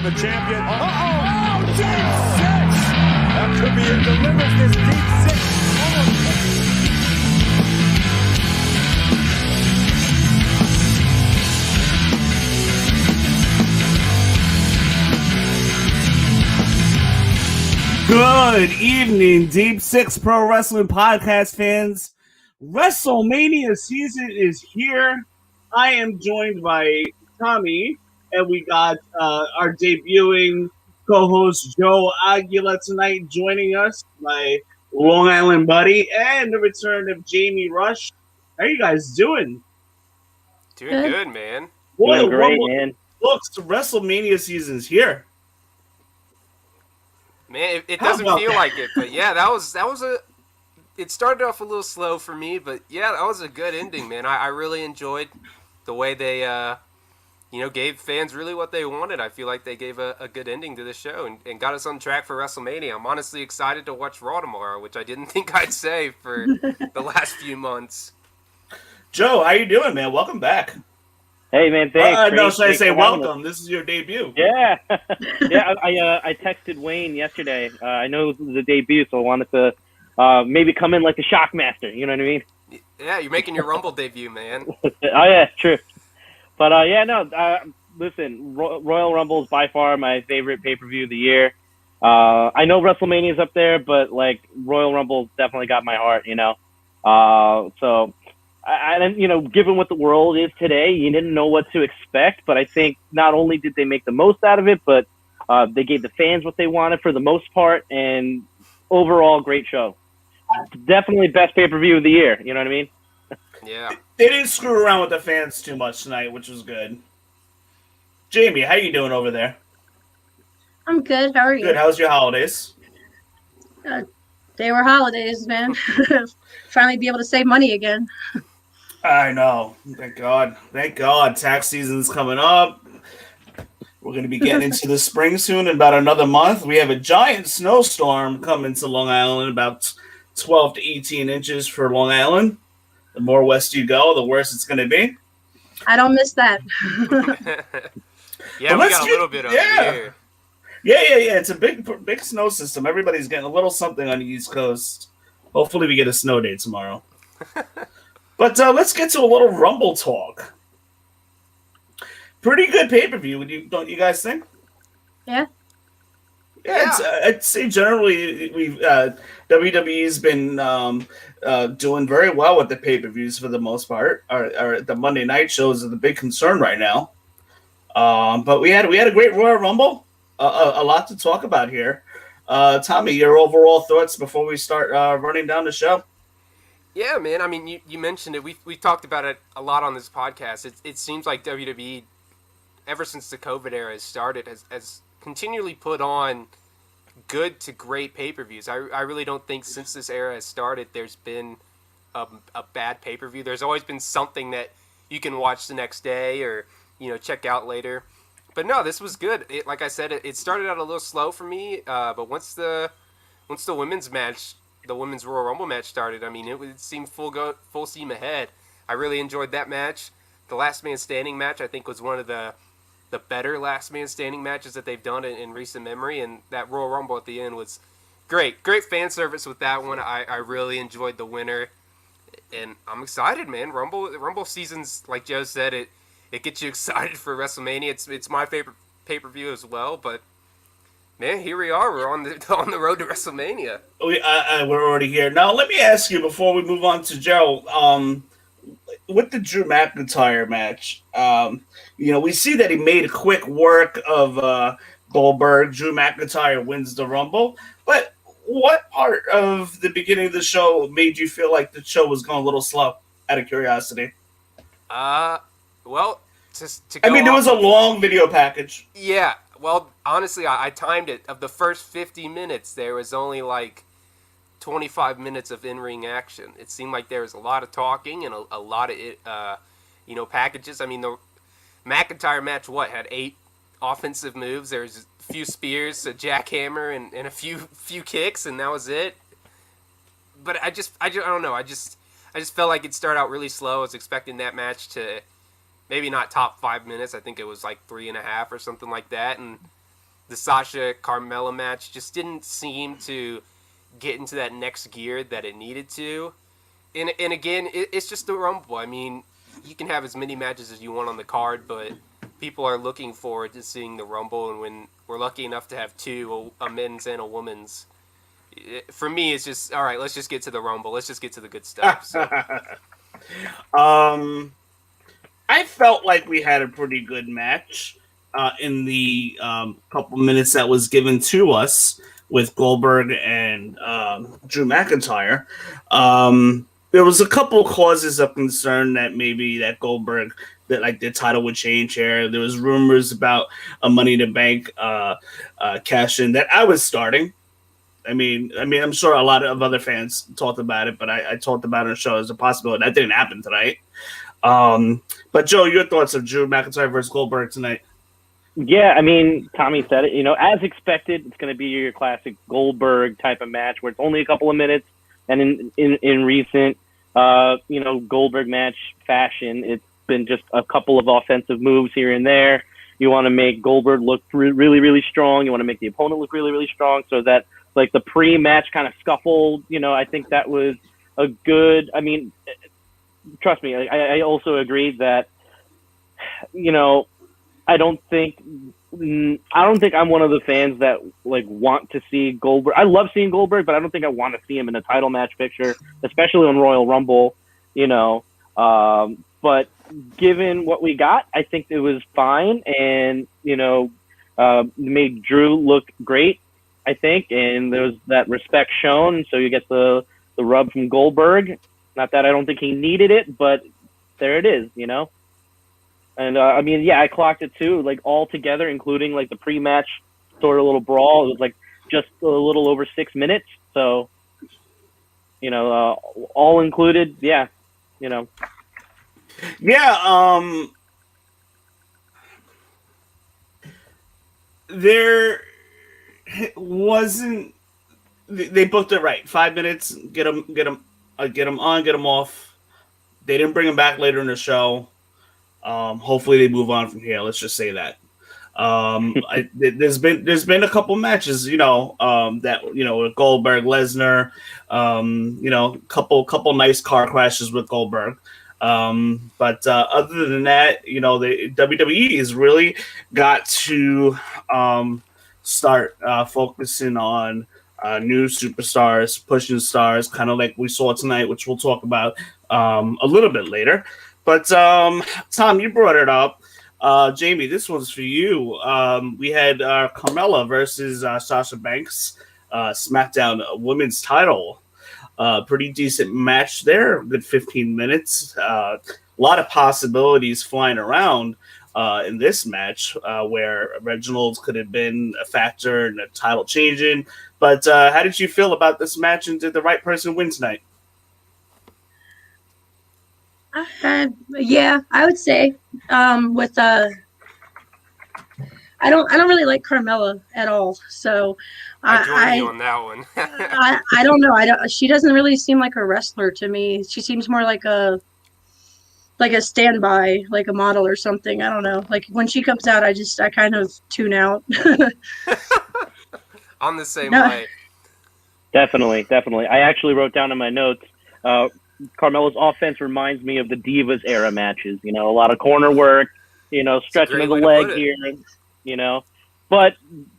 the champion. Oh, deep six! That could be it. Delivers this deep six. Good evening, Deep Six Pro Wrestling Podcast fans. WrestleMania season is here. I am joined by Tommy, and we got our debuting co-host Joe Aguila tonight joining us, my Long Island buddy, and the return of Jamie Rush. How you guys doing? Doing good, man. Boy, doing great, man. Looks, the WrestleMania season's here. Man, it doesn't feel like it, but yeah, that was a. It started off a little slow for me, but yeah, that was a good ending, man. I really enjoyed the way they, gave fans really what they wanted. I feel like they gave a good ending to the show and got us on track for WrestleMania. I'm honestly excited to watch Raw tomorrow, which I didn't think I'd say for the last few months. Joe, how you doing, man? Welcome back. Hey, man, thanks. No, should I say welcome? This is your debut. Yeah. Yeah, I texted Wayne yesterday. I know it was the debut, so I wanted to maybe come in like the Shockmaster. You know what I mean? Yeah, you're making your Rumble debut, man. Oh, yeah, true. But, listen, Royal Rumble is by far my favorite pay-per-view of the year. I know WrestleMania is up there, but, Royal Rumble definitely got my heart, you know? So... given what the world is today, you didn't know what to expect, but I think not only did they make the most out of it, but they gave the fans what they wanted for the most part, and overall, great show. Definitely best pay-per-view of the year, you know what I mean? Yeah. They didn't screw around with the fans too much tonight, which was good. Jamie, how you doing over there? I'm good. How are you? Good. How's your holidays? They were holidays, man. Finally be able to save money again. I know. Thank God. Thank God. Tax season's coming up. We're going to be getting into the spring soon in about another month. We have a giant snowstorm coming to Long Island, about 12 to 18 inches for Long Island. The more west you go, the worse it's going to be. I don't miss that. Yeah, we got a little bit over here. Yeah. It's a big snow system. Everybody's getting a little something on the East Coast. Hopefully we get a snow day tomorrow. But let's get to a little Rumble talk. Pretty good pay-per-view, don't you guys think? Yeah. Yeah. I'd say generally WWE's been doing very well with the pay-per-views for the most part. Or the Monday night shows are the big concern right now. But we had a great Royal Rumble. A lot to talk about here. Tommy, your overall thoughts before we start running down the show? Yeah, man. I mean, you mentioned it. We talked about it a lot on this podcast. It seems like WWE, ever since the COVID era has started, has continually put on good to great pay-per-views. I really don't think since this era has started there's been a bad pay-per-view. There's always been something that you can watch the next day or check out later. But no, this was good. Like I said, it started out a little slow for me, but once the women's match, the women's Royal Rumble match started, I mean, it seemed full steam ahead. I really enjoyed that match. The Last Man Standing match, I think, was one of the better Last Man Standing matches that they've done in recent memory, and that Royal Rumble at the end was great. Great fan service with that one. I really enjoyed the winner, and I'm excited, man. Rumble seasons, like Joe said, it gets you excited for WrestleMania. It's my favorite pay-per-view as well, but man, here we are. We're on the road to WrestleMania. We're already here. Now, let me ask you before we move on to Joe. With the Drew McIntyre match, we see that he made quick work of Goldberg. Drew McIntyre wins the Rumble. But what part of the beginning of the show made you feel like the show was going a little slow, out of curiosity? Well, there was a long video package. Yeah. Well, honestly, I timed it. Of the first 50 minutes, there was only 25 minutes of in-ring action. It seemed like there was a lot of talking and a lot of packages. I mean, the McIntyre match, had 8 offensive moves? There was a few spears, a jackhammer, and a few kicks, and that was it. But I don't know. I just felt like it started out really slow. I was expecting that match to maybe not top 5 minutes. I think it was 3.5 or something like that. And the Sasha Carmella match just didn't seem to get into that next gear that it needed to. And again, it's just the Rumble. I mean, you can have as many matches as you want on the card, but people are looking forward to seeing the Rumble. And when we're lucky enough to have two, a men's and a women's, for me, it's just, all right, let's just get to the Rumble. Let's just get to the good stuff. So. I felt like we had a pretty good match in the couple minutes that was given to us with Goldberg and Drew McIntyre. There was a couple causes of concern that maybe that Goldberg, that like the title would change here. There was rumors about a Money in the Bank cash in that I was starting. I mean, I'm sure a lot of other fans talked about it, but I talked about it on the show as a possibility. That didn't happen tonight. But Joe, your thoughts of Drew McIntyre versus Goldberg tonight? Yeah, I mean, Tommy said it. You know, as expected, it's going to be your classic Goldberg type of match where it's only a couple of minutes. And in recent, Goldberg match fashion, it's been just a couple of offensive moves here and there. You want to make Goldberg look really, really strong. You want to make the opponent look really, really strong, so that like the pre-match kind of scuffle. You know, I think that was a good. I mean, trust me, I also agree that, you know, I don't think I'm one of the fans that like want to see Goldberg. I love seeing Goldberg, but I don't think I want to see him in a title match picture, especially on Royal Rumble, you know. But given what we got, I think it was fine, and, you know, made Drew look great, I think, and there was that respect shown, so you get the rub from Goldberg. Not that I don't think he needed it, but there it is, you know? And, I mean, yeah, I clocked it too, like all together, including like the pre-match sort of little brawl. It was like just a little over 6 minutes. So, you know, all included, yeah, you know. Yeah, there wasn't. They booked it right. 5 minutes, get them on, get them off. They didn't bring him back later in the show. Hopefully they move on from here. Let's just say that. There's been a couple matches, you know, that, you know, with Goldberg, Lesnar, you know, couple nice car crashes with Goldberg. But other than that, you know, the WWE has really got to start focusing on new superstars, pushing stars, kind of like we saw tonight, which we'll talk about a little bit later. But Tom, you brought it up. Jamie, this one's for you. We had Carmella versus Sasha Banks, SmackDown Women's title. Pretty decent match there. Good 15 minutes. A lot of possibilities flying around in this match, where Reginald could have been a factor in the title changing. But how did you feel about this match, and did the right person win tonight? Yeah, I would say with I don't really like Carmella at all, so I join you on that one. I don't know. She doesn't really seem like a wrestler to me. She seems more like a standby, like a model or something. I don't know. Like when she comes out, I kind of tune out. I'm the same way. Definitely. I actually wrote down in my notes, Carmella's offense reminds me of the Divas era matches. You know, a lot of corner work, you know, stretching of the leg here, you know. But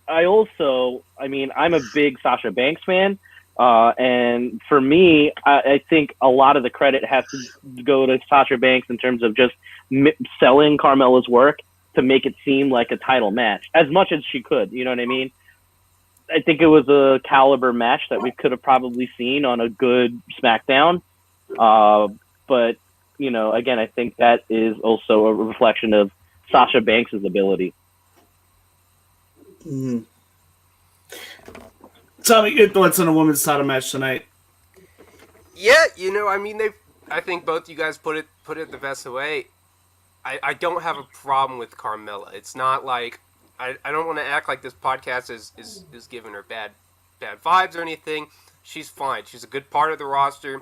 I'm a big Sasha Banks fan. And for me, I think a lot of the credit has to go to Sasha Banks in terms of just selling Carmella's work to make it seem like a title match as much as she could. You know what I mean? I think it was a caliber match that we could have probably seen on a good SmackDown. But, you know, again, I think that is also a reflection of Sasha Banks' ability. Mm-hmm. Tell me your thoughts on the women's title match tonight. Yeah, you know, I mean, I think both you guys put it the best way. I don't have a problem with Carmella. It's not like I don't want to act like this podcast is giving her bad vibes or anything. She's fine. She's a good part of the roster,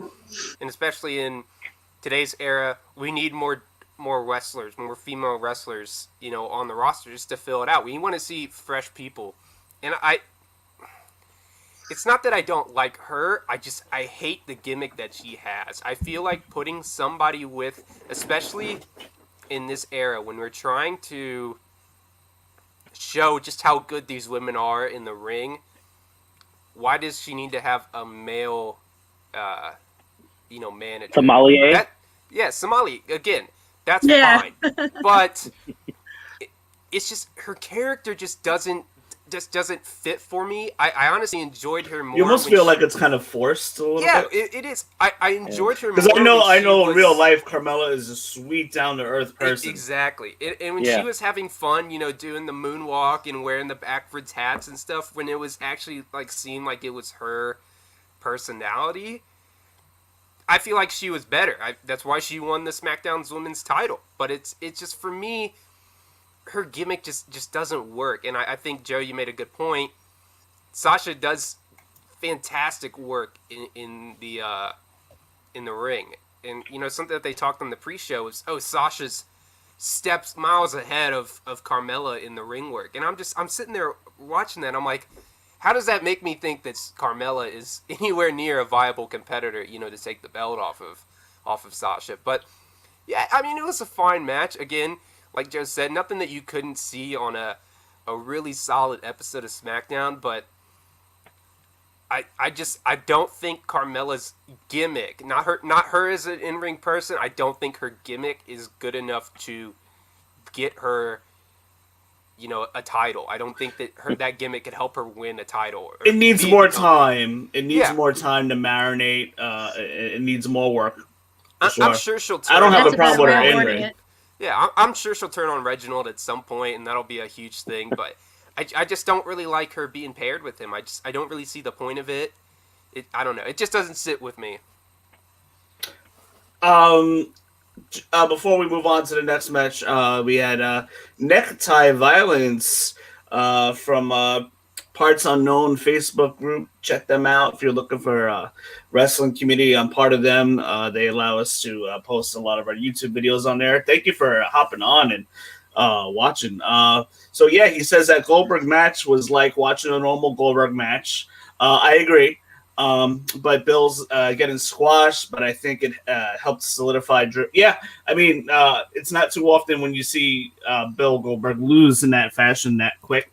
and especially in today's era, we need more wrestlers, more female wrestlers, you know, on the roster just to fill it out. We want to see fresh people And it's not that I don't like her. I hate the gimmick that she has. I feel like putting somebody with, especially in this era when we're trying to show just how good these women are in the ring, why does she need to have a male, manager? Sommelier? Somali. Again, that's Yeah. fine. But it's just, her character just doesn't fit for me. I honestly enjoyed her more. You almost when feel she- like it's kind of forced a little Yeah, bit. it is. I enjoyed her more. Because I know when in she real was- life, Carmella is a sweet, down to earth person. Exactly. And when Yeah. she was having fun, doing the moonwalk and wearing the backwards hats and stuff, when it was actually like seemed like it was her personality, I feel like she was better. That's why she won the SmackDown's women's title. But it's just, for me, her gimmick just doesn't work. And I think, Joe, you made a good point. Sasha does fantastic work in the ring. And, something that they talked on the pre-show was, Sasha's steps miles ahead of Carmella in the ring work. And I'm sitting there watching that, and I'm like, how does that make me think that Carmella is anywhere near a viable competitor, to take the belt off of Sasha? But, yeah, I mean, it was a fine match. Again, like Joe said, nothing that you couldn't see on a really solid episode of SmackDown, but I don't think Carmella's gimmick, not her as an in-ring person, I don't think her gimmick is good enough to get her, a title. I don't think that gimmick could help her win a title. It needs more time. It needs Yeah. more time to marinate. It needs more work. I'm sure she'll turn I don't have That's a problem with her way of in wording ring. it. Yeah, I'm sure she'll turn on Reginald at some point, and that'll be a huge thing. But I just don't really like her being paired with him. I don't really see the point of it. I don't know. It just doesn't sit with me. Before we move on to the next match, we had Necktie Violence from Parts Unknown Facebook group. Check them out if you're looking for wrestling community. I'm part of them. They allow us to post a lot of our YouTube videos on there. Thank you for hopping on and watching. So yeah, he says that Goldberg match was like watching a normal Goldberg match. I agree. But Bill's getting squashed, but I think it helped solidify Drew. Yeah, I mean, it's not too often when you see Bill Goldberg lose in that fashion that quick.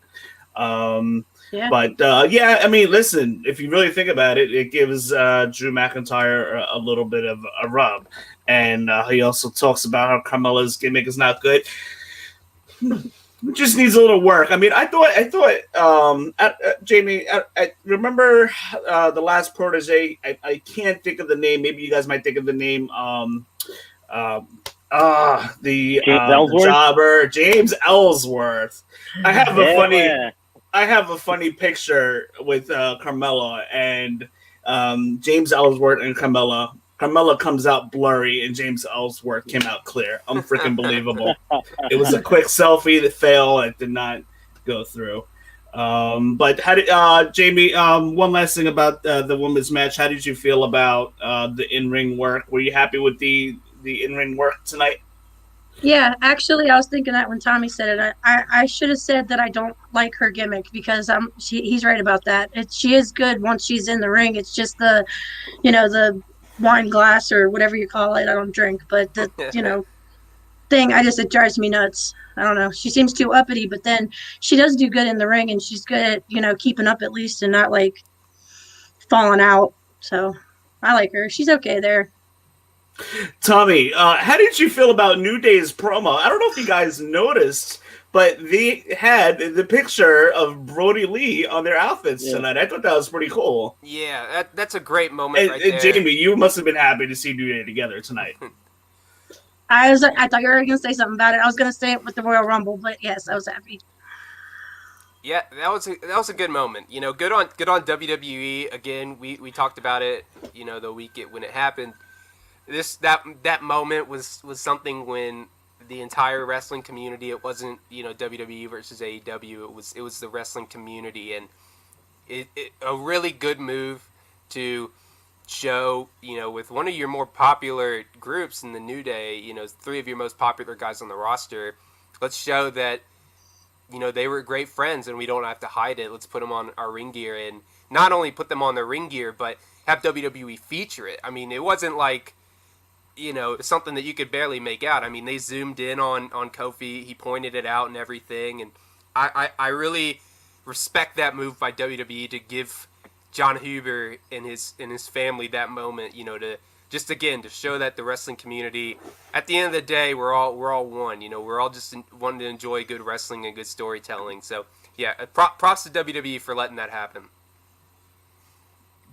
Yeah. But yeah, I mean, listen, if you really think about it, it gives Drew McIntyre a little bit of a rub. And he also talks about how Carmella's gimmick is not good. It just needs a little work. I mean, I thought, Jamie, I remember the last protege. I can't think of the name. Maybe you guys might think of the name. The Ellsworth? jobber, James Ellsworth. I have Yeah. I have a funny picture with Carmella and James Ellsworth and Carmella. Carmella comes out blurry and James Ellsworth came out clear. Freaking believable. It was a quick selfie that failed. It did not go through. But how did Jamie? One last thing about the women's match. How did you feel about the in-ring work? Were you happy with the in-ring work tonight? Yeah, actually, I was thinking that when Tommy said it. I should have said that I don't like her gimmick because he's right about that. She is good once she's in the ring. It's just the wine glass or whatever you call it. I don't drink, but the thing. It drives me nuts. I don't know. She seems too uppity, but then she does do good in the ring, and she's good at keeping up at least and not like falling out. So I like her. She's okay there. Tommy, how did you feel about New Day's promo? I don't know if you guys noticed, but they had the picture of Brody Lee on their outfits tonight. I thought that was pretty cool. Yeah, that's a great moment And, right and there. Jamie, you must have been happy to see New Day together tonight. I thought you were gonna say something about it. I was gonna say it with the Royal Rumble, but yes, I was happy. Yeah, that was a good moment. Good on WWE. Again, we talked about it. The week when it happened. That moment was something when the entire wrestling community. It wasn't WWE versus AEW. It was the wrestling community, and it a really good move to show with one of your more popular groups in the New Day. 3 of your most popular guys on the roster. Let's show that they were great friends, and we don't have to hide it. Let's put them on our ring gear, and not only put them on their ring gear, but have WWE feature it. I mean, it wasn't like, something that you could barely make out. I mean, they zoomed in on Kofi. He pointed it out and everything, and I really respect that move by WWE to give John Huber and his family that moment, to just, again, to show that the wrestling community, at the end of the day, we're all one. We're all just wanting to enjoy good wrestling and good storytelling. So, yeah, props to WWE for letting that happen.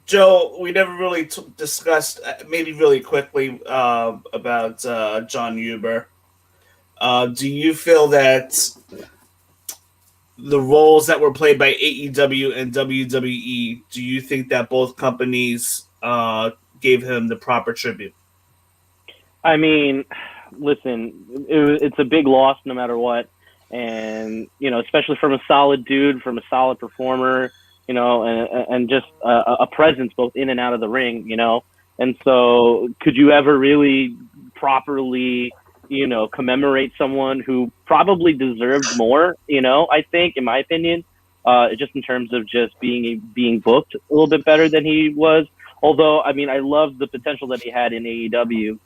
Joe, we never really discussed, maybe really quickly, about John Huber. Do you feel that the roles that were played by AEW and WWE, do you think that both companies gave him the proper tribute? I mean, listen, it's a big loss no matter what. And, especially from a solid dude, from a solid performer, and just a presence both in and out of the ring, And so could you ever really properly, commemorate someone who probably deserved more, I think, in my opinion, just in terms of just being booked a little bit better than he was. Although, I mean, I love the potential that he had in AEW,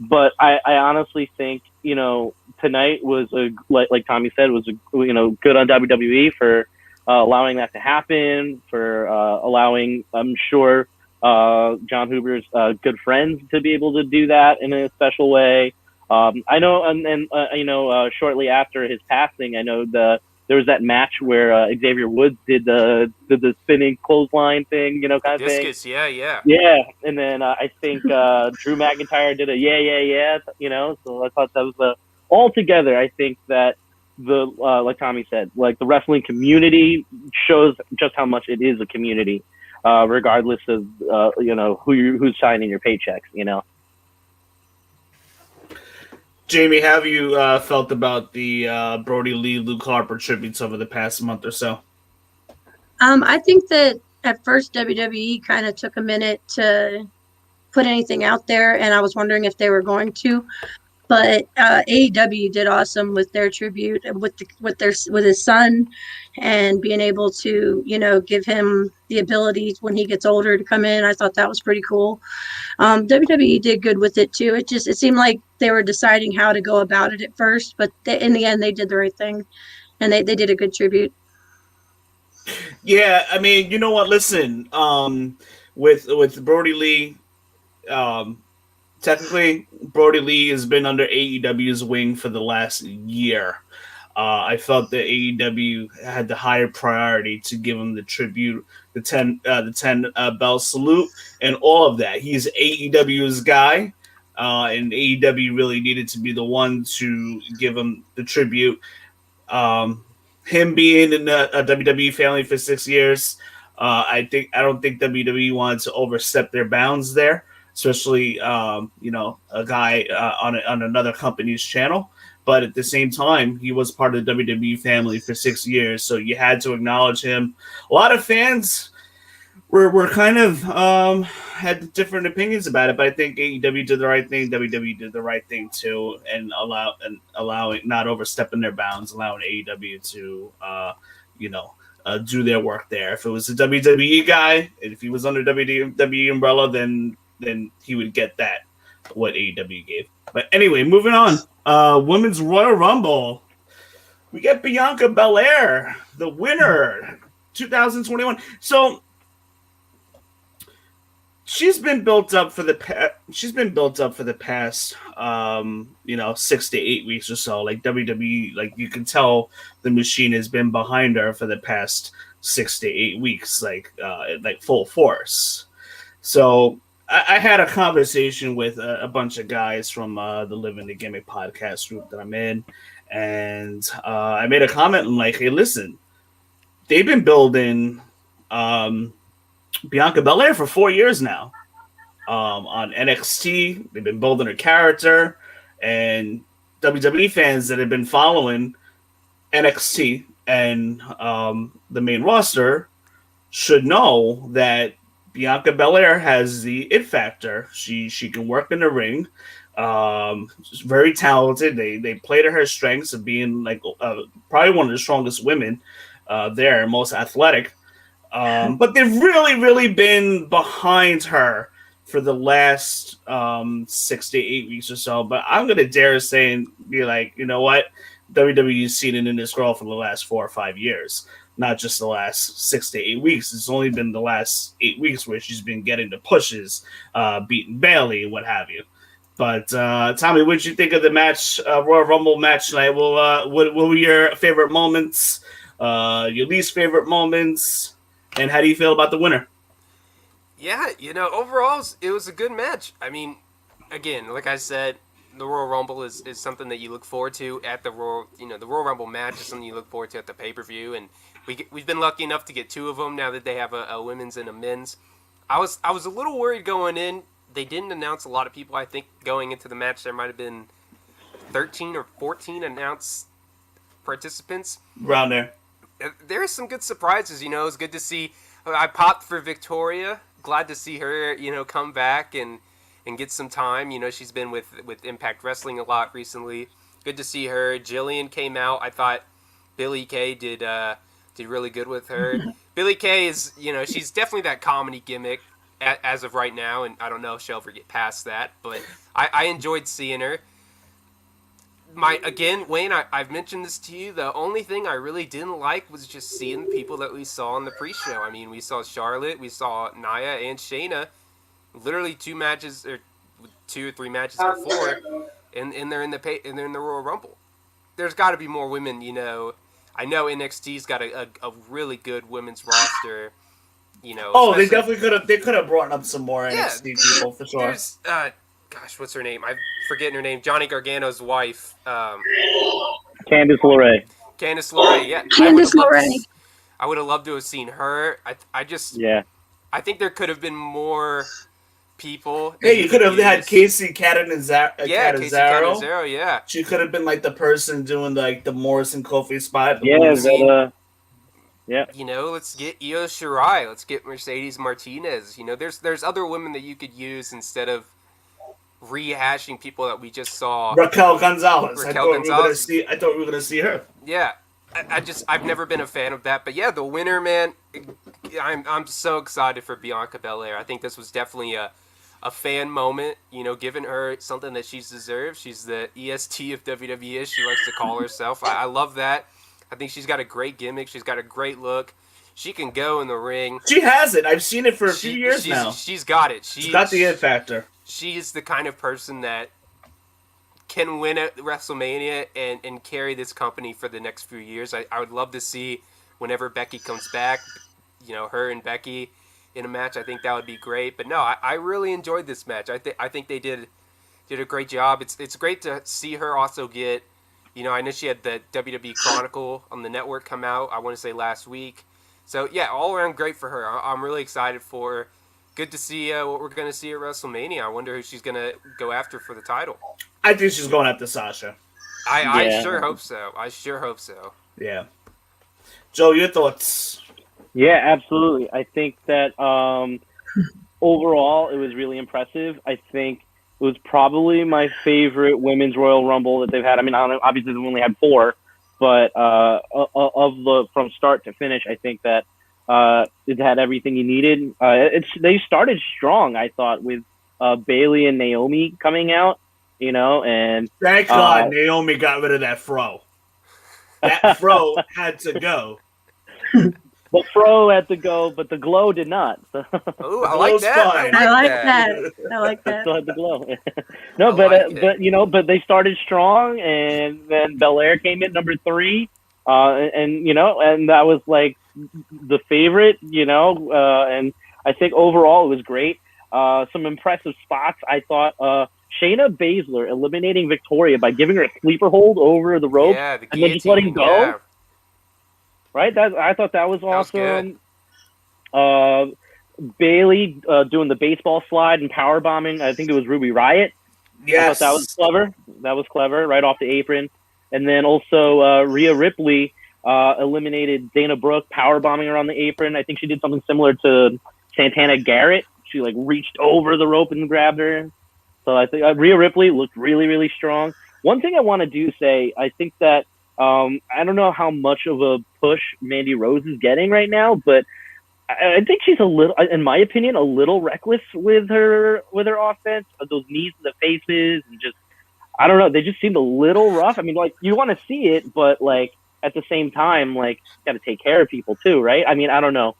but I honestly think, tonight was like Tommy said, was good on WWE for allowing that to happen, for allowing, I'm sure, John Huber's good friends to be able to do that in a special way. I know, and shortly after his passing, I know there was that match where Xavier Woods did the spinning clothesline thing, kind of Discus, thing. Yeah. And then I think Drew McIntyre did a yeah. So I thought that was altogether. I think that the like Tommy said, like the wrestling community shows just how much it is a community, regardless of who's signing your paychecks. Jamie, how have you felt about the Brody Lee, Luke Harper tributes over the past month or so? I think that at first WWE kind of took a minute to put anything out there, and I was wondering if they were going to. But AEW did awesome with their tribute, with his son, and being able to give him the ability when he gets older to come in. I thought that was pretty cool. WWE did good with it too. It seemed like they were deciding how to go about it at first, but in the end they did the right thing, and they did a good tribute. Yeah, I mean, you know what? Listen, with Brody Lee, technically, Brody Lee has been under AEW's wing for the last year. I felt that AEW had the higher priority to give him the tribute, the 10 bell salute, and all of that. He's AEW's guy, and AEW really needed to be the one to give him the tribute. Him being in a WWE family for 6 years, I don't think WWE wanted to overstep their bounds there. Especially, a guy on another company's channel. But at the same time, he was part of the WWE family for 6 years, so you had to acknowledge him. A lot of fans were kind of had different opinions about it, but I think AEW did the right thing. WWE did the right thing too, and allowing not overstepping their bounds, allowing AEW to do their work there. If it was a WWE guy, and if he was under WWE umbrella, then he would get that, what AEW gave. But anyway, moving on. Women's Royal Rumble. We get Bianca Belair, the winner, 2021. So she's been built up for the past 6 to 8 weeks or so. Like WWE, like you can tell the machine has been behind her for the past 6 to 8 weeks, like full force. So I had a conversation with a bunch of guys from the Living the Gimmick podcast group that I'm in, and I made a comment and like, hey, listen, they've been building Bianca Belair for 4 years now on NXT. They've been building her character, and WWE fans that have been following NXT and the main roster should know that Bianca Belair has the it factor. She can work in the ring. She's very talented. They play to her strengths of being like probably one of the strongest women there, most athletic. But they've really been behind her for the last 6 to 8 weeks or so. But I'm gonna dare say and be like, you know what, WWE's seen it in this girl for the last 4 or 5 years, not just the last 6 to 8 weeks. It's only been the last 8 weeks where she's been getting the pushes, beating Bayley, what have you. But Tommy, what did you think of the match, Royal Rumble match tonight? What were your favorite moments, your least favorite moments, and how do you feel about the winner? Yeah, overall, it was a good match. I mean, again, like I said, the Royal Rumble is something that you look forward to at the Royal, the Royal Rumble match is something you look forward to at the pay-per-view, and we've been lucky enough to get 2 of them now that they have a women's and a men's. I was a little worried going in. They didn't announce a lot of people. I think going into the match, there might have been 13 or 14 announced participants. Around there. There are some good surprises, It was good to see. I popped for Victoria. Glad to see her, come back and get some time. She's been with Impact Wrestling a lot recently. Good to see her. Jillian came out. I thought Billie Kay did really good with her. Billie Kay is, she's definitely that comedy gimmick as of right now, and I don't know if she'll ever get past that, but I enjoyed seeing her. Wayne, I've mentioned this to you. The only thing I really didn't like was just seeing people that we saw in the pre-show. I mean, we saw Charlotte, we saw Nia and Shayna, literally 2 matches or 2 or 3 matches before, and they're in the Royal Rumble. There's got to be more women. I know NXT's got a really good women's roster. They definitely could have brought up some more NXT people for sure. There's gosh, what's her name? I'm forgetting her name. Johnny Gargano's wife. Candice LeRae. Candice LeRae, yeah. Candice LeRae. I would have loved to have seen her. I think there could have been more people. Yeah, you could have had Casey Catanzaro. Casey Catanzaro, yeah. She could have been like the person doing like the Morrison Kofi spot. Yeah. Let's get Io Shirai. Let's get Mercedes Martinez. There's other women that you could use instead of rehashing people that we just saw. Raquel Gonzalez. I thought we were gonna see her. Yeah. I've never been a fan of that, but yeah, the winner, man, I'm so excited for Bianca Belair. I think this was definitely a fan moment, giving her something that she's deserved. She's the EST of WWE, as she likes to call herself. I love that. I think she's got a great gimmick. She's got a great look. She can go in the ring. She has it. I've seen it for a few years now. She's got it. She's got the it factor. She is the kind of person that can win at WrestleMania and carry this company for the next few years. I would love to see whenever Becky comes back, her and Becky in a match. I think that would be great. But no, I really enjoyed this match. I think they did a great job. It's great to see her also get. I know she had the WWE Chronicle on the network come out, I want to say last week. So, yeah, all around great for her. I'm really excited for her. Good to see what we're going to see at WrestleMania. I wonder who she's going to go after for the title. I think she's going after Sasha. I sure hope so. Yeah. Joe, your thoughts? Yeah, absolutely. I think that overall it was really impressive. I think it was probably my favorite women's Royal Rumble that they've had. I mean, I don't know, obviously they've only had 4, but from start to finish, I think that it had everything you needed. They started strong, I thought, with Bayley and Naomi coming out, and thank God Naomi got rid of that fro. That fro had to go. The fro had to go, but the glow did not. Ooh, I like that. I like that. Still had the glow. No, but they started strong, and then Belair came in number 3, and that was like the favorite, and I think overall it was great. Some impressive spots. I thought Shayna Baszler eliminating Victoria by giving her a sleeper hold over the rope and then just letting go. Yeah. Right? I thought that was awesome. Bayley doing the baseball slide and power bombing. I think it was Ruby Riott. Yes. I thought that was clever, right off the apron. And then also Rhea Ripley eliminated Dana Brooke, power bombing her on the apron. I think she did something similar to Santana Garrett. She like reached over the rope and grabbed her. So I think Rhea Ripley looked really, really strong. One thing I want to do say, I think that I don't know how much of a push Mandy Rose is getting right now, but I think she's a little, in my opinion, a little reckless with her offense. Those knees to the faces and just, I don't know, they just seemed a little rough. I mean, like, you want to see it, but like at the same time, like, got to take care of people too, right? I mean, I don't know.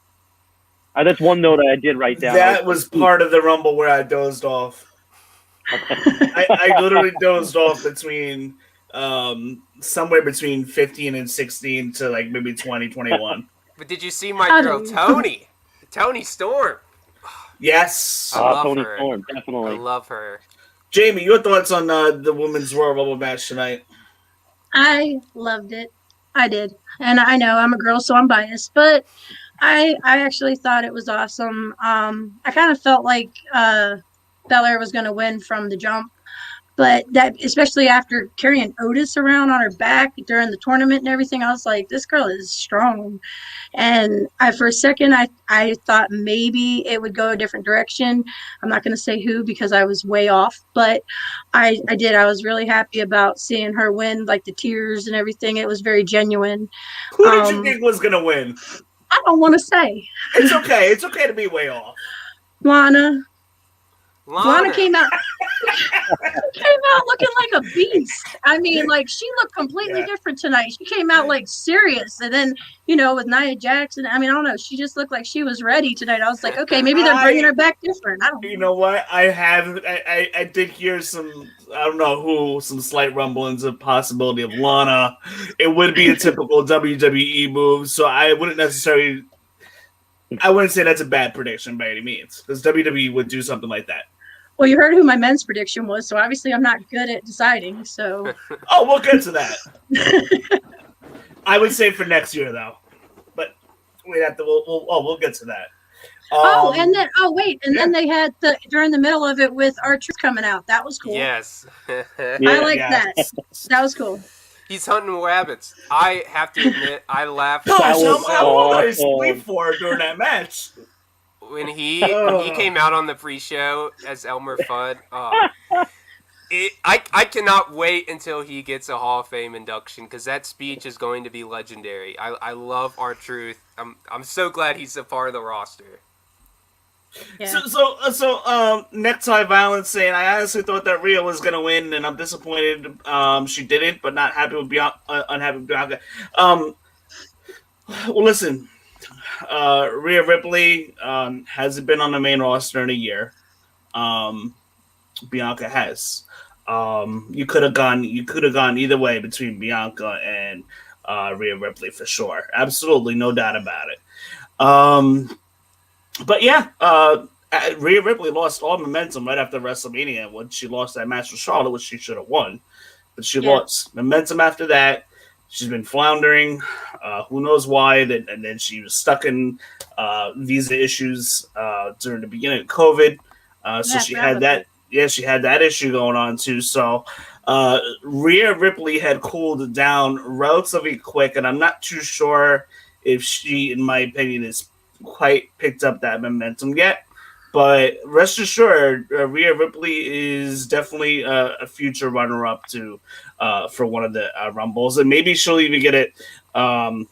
That's one note I did write down. That was part of the Rumble where I dozed off. I literally dozed off between somewhere between 15 and 16 to like maybe 20, 21. But did you see my girl Tony Storm? Yes. I love Tony her. Storm, definitely. I love her. Jamie, your thoughts on the Women's Royal Rumble match tonight? I loved it. I did. And I know I'm a girl, so I'm biased, but I actually thought it was awesome. I kind of felt like Belair was going to win from the jump, but that, especially after carrying Otis around on her back during the tournament and everything, I was like, this girl is strong. And for a second, I thought maybe it would go a different direction. I'm not going to say who because I was way off, but I did. I was really happy about seeing her win, like the tears and everything. It was very genuine. Who did you think was going to win? I don't want to say. It's okay. It's okay to be way off. Lana came out looking like a beast. I mean, like, she looked completely different tonight. She came out like serious, and then with Nia Jackson, I mean, I don't know, she just looked like she was ready tonight. I was like, okay, maybe they're bringing her back different. I don't know. You know what? I did hear some slight rumblings of possibility of Lana. It would be a typical WWE move, so I wouldn't say that's a bad prediction by any means, because WWE would do something like that. Well, you heard who my men's prediction was, so obviously I'm not good at deciding. So, we'll get to that. I would say for next year, though, but we'd have to. We'll get to that. Then they had during the middle of it with R-Truth coming out. That was cool. Yes, I like that. That was cool. He's hunting rabbits. I have to admit, I laughed. I was asleep for during that match. When he came out on the pre-show as Elmer Fudd, I cannot wait until he gets a Hall of Fame induction, because that speech is going to be legendary. I love R-Truth. I'm so glad he's a part of the roster. Yeah. So Necktie Violence saying, I honestly thought that Rhea was gonna win, and I'm disappointed she didn't, but not happy with unhappy with Bianca. Well, listen. Rhea Ripley hasn't been on the main roster in a year. Bianca has. You could have gone either way between Bianca and Rhea Ripley for sure. Absolutely, no doubt about it. But yeah, Rhea Ripley lost all momentum right after WrestleMania when she lost that match with Charlotte, which she should have won. But she lost momentum after that. She's been floundering. Who knows why? And then she was stuck in visa issues during the beginning of COVID. So she had that. Yeah, she had that issue going on too. So Rhea Ripley had cooled down relatively quick, and I'm not too sure if she, in my opinion, has quite picked up that momentum yet. But rest assured, Rhea Ripley is definitely a future runner-up to for one of the Rumbles, and maybe she'll even get it, a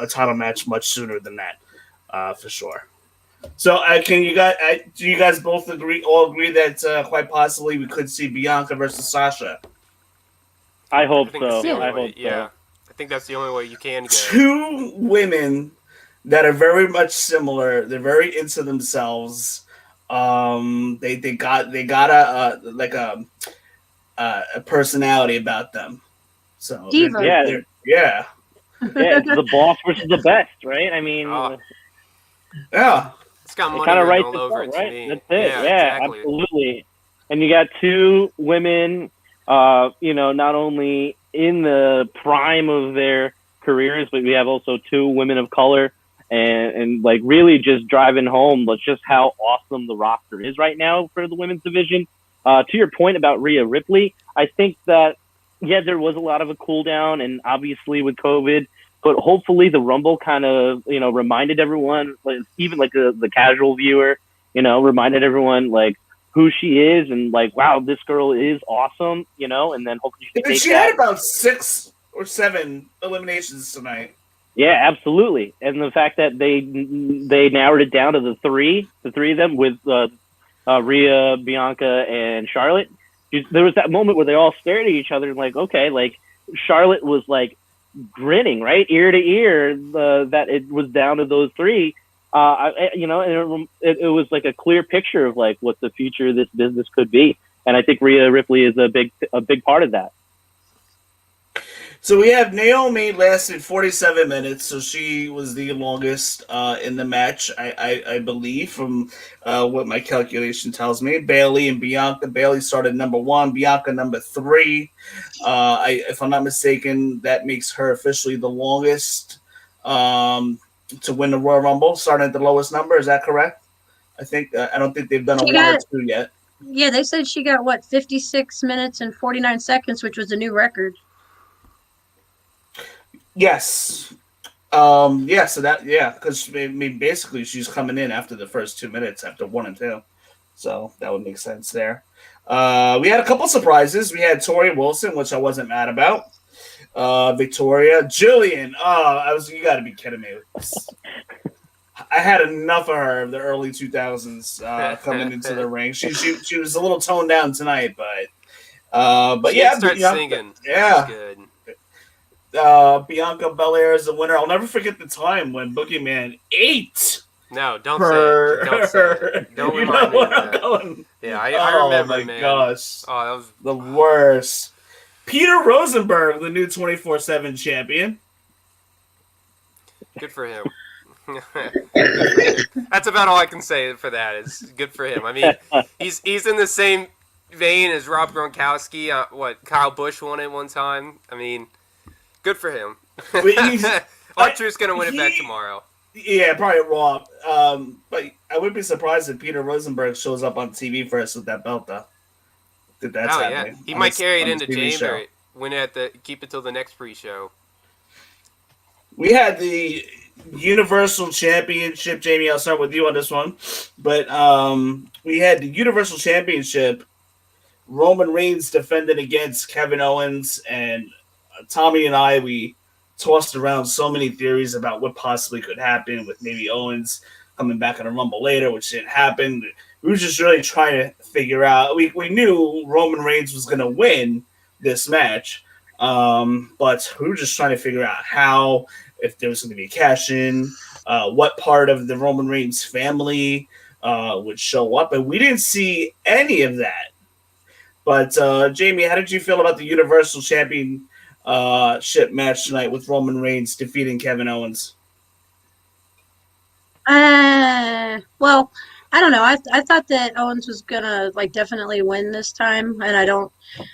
title match much sooner than that, for sure. So, do you guys both agree that quite possibly we could see Bianca versus Sasha? I hope so. I think that's the only way you can go. Two women that are very much similar. They're very into themselves. They got a personality about them. So Diva. Yeah, it's the boss versus the best, right? I mean, yeah. It's got money kind of right all over it, right? to me. That's it. Yeah, exactly. Absolutely. And you got two women, not only in the prime of their careers, but we have also two women of color, and like really just driving home just how awesome the roster is right now for the women's division. To your point about Rhea Ripley, I think that there was a lot of a cool down, and obviously with COVID, but hopefully the Rumble kind of, reminded everyone, like, even like the casual viewer, reminded everyone like who she is and like, wow, this girl is awesome, and then hopefully She had about 6 or 7 eliminations tonight. Yeah, absolutely. And the fact that they narrowed it down to the three of them with Rhea, Bianca, and Charlotte. There was that moment where they all stared at each other and like, okay, like Charlotte was like grinning, right, ear to ear, that it was down to those three. And it was like a clear picture of like what the future of this business could be. And I think Rhea Ripley is a big part of that. So we have Naomi lasted 47 minutes, so she was the longest in the match, I believe, from what my calculation tells me. Bayley and Bianca. Bayley started number 1, Bianca number 3. If I'm not mistaken, that makes her officially the longest to win the Royal Rumble, starting at the lowest number. Is that correct? I think I don't think they've done a 1 or 2 yet. Yeah, they said she got 56 minutes and 49 seconds, which was a new record. Yes. Because I mean, basically she's coming in after the first 2 minutes, after 1 and 2. So that would make sense there. We had a couple surprises. We had Tori Wilson, which I wasn't mad about. Victoria, Jillian. You got to be kidding me. I had enough of her in the early 2000s coming into the ring. She was a little toned down tonight, but yeah, singing. Yeah, good. Bianca Belair is the winner. I'll never forget the time when Boogeyman ate. No, don't say it. Don't say it. Don't remind me of that. Yeah, I remember, man. Oh, my gosh. gosh. Oh, that was the worst. Peter Rosenberg, the new 24/7 champion. Good for him. Good for him. That's about all I can say for that. Is good for him. I mean, he's in the same vein as Rob Gronkowski. Kyle Busch won it one time. I mean, good for him. R-Truth's going to win it back tomorrow. Yeah, probably Rob. But I would be surprised if Peter Rosenberg shows up on TV for us with that belt, though. That's happening. Yeah. He might carry it into James or win it keep it till the next pre-show. We had the Universal Championship. Jamie, I'll start with you on this one. But we had the Universal Championship. Roman Reigns defended against Kevin Owens, and Tommy and I, we tossed around so many theories about what possibly could happen with maybe Owens coming back in a Rumble later, which didn't happen. We were just really trying to figure out. We knew Roman Reigns was going to win this match, but we were just trying to figure out how, if there was going to be a cash-in, what part of the Roman Reigns family would show up, and we didn't see any of that. But Jamie, how did you feel about the Universal Championship match tonight with Roman Reigns defeating Kevin Owens? Well, I don't know. I thought that Owens was gonna definitely win this time, and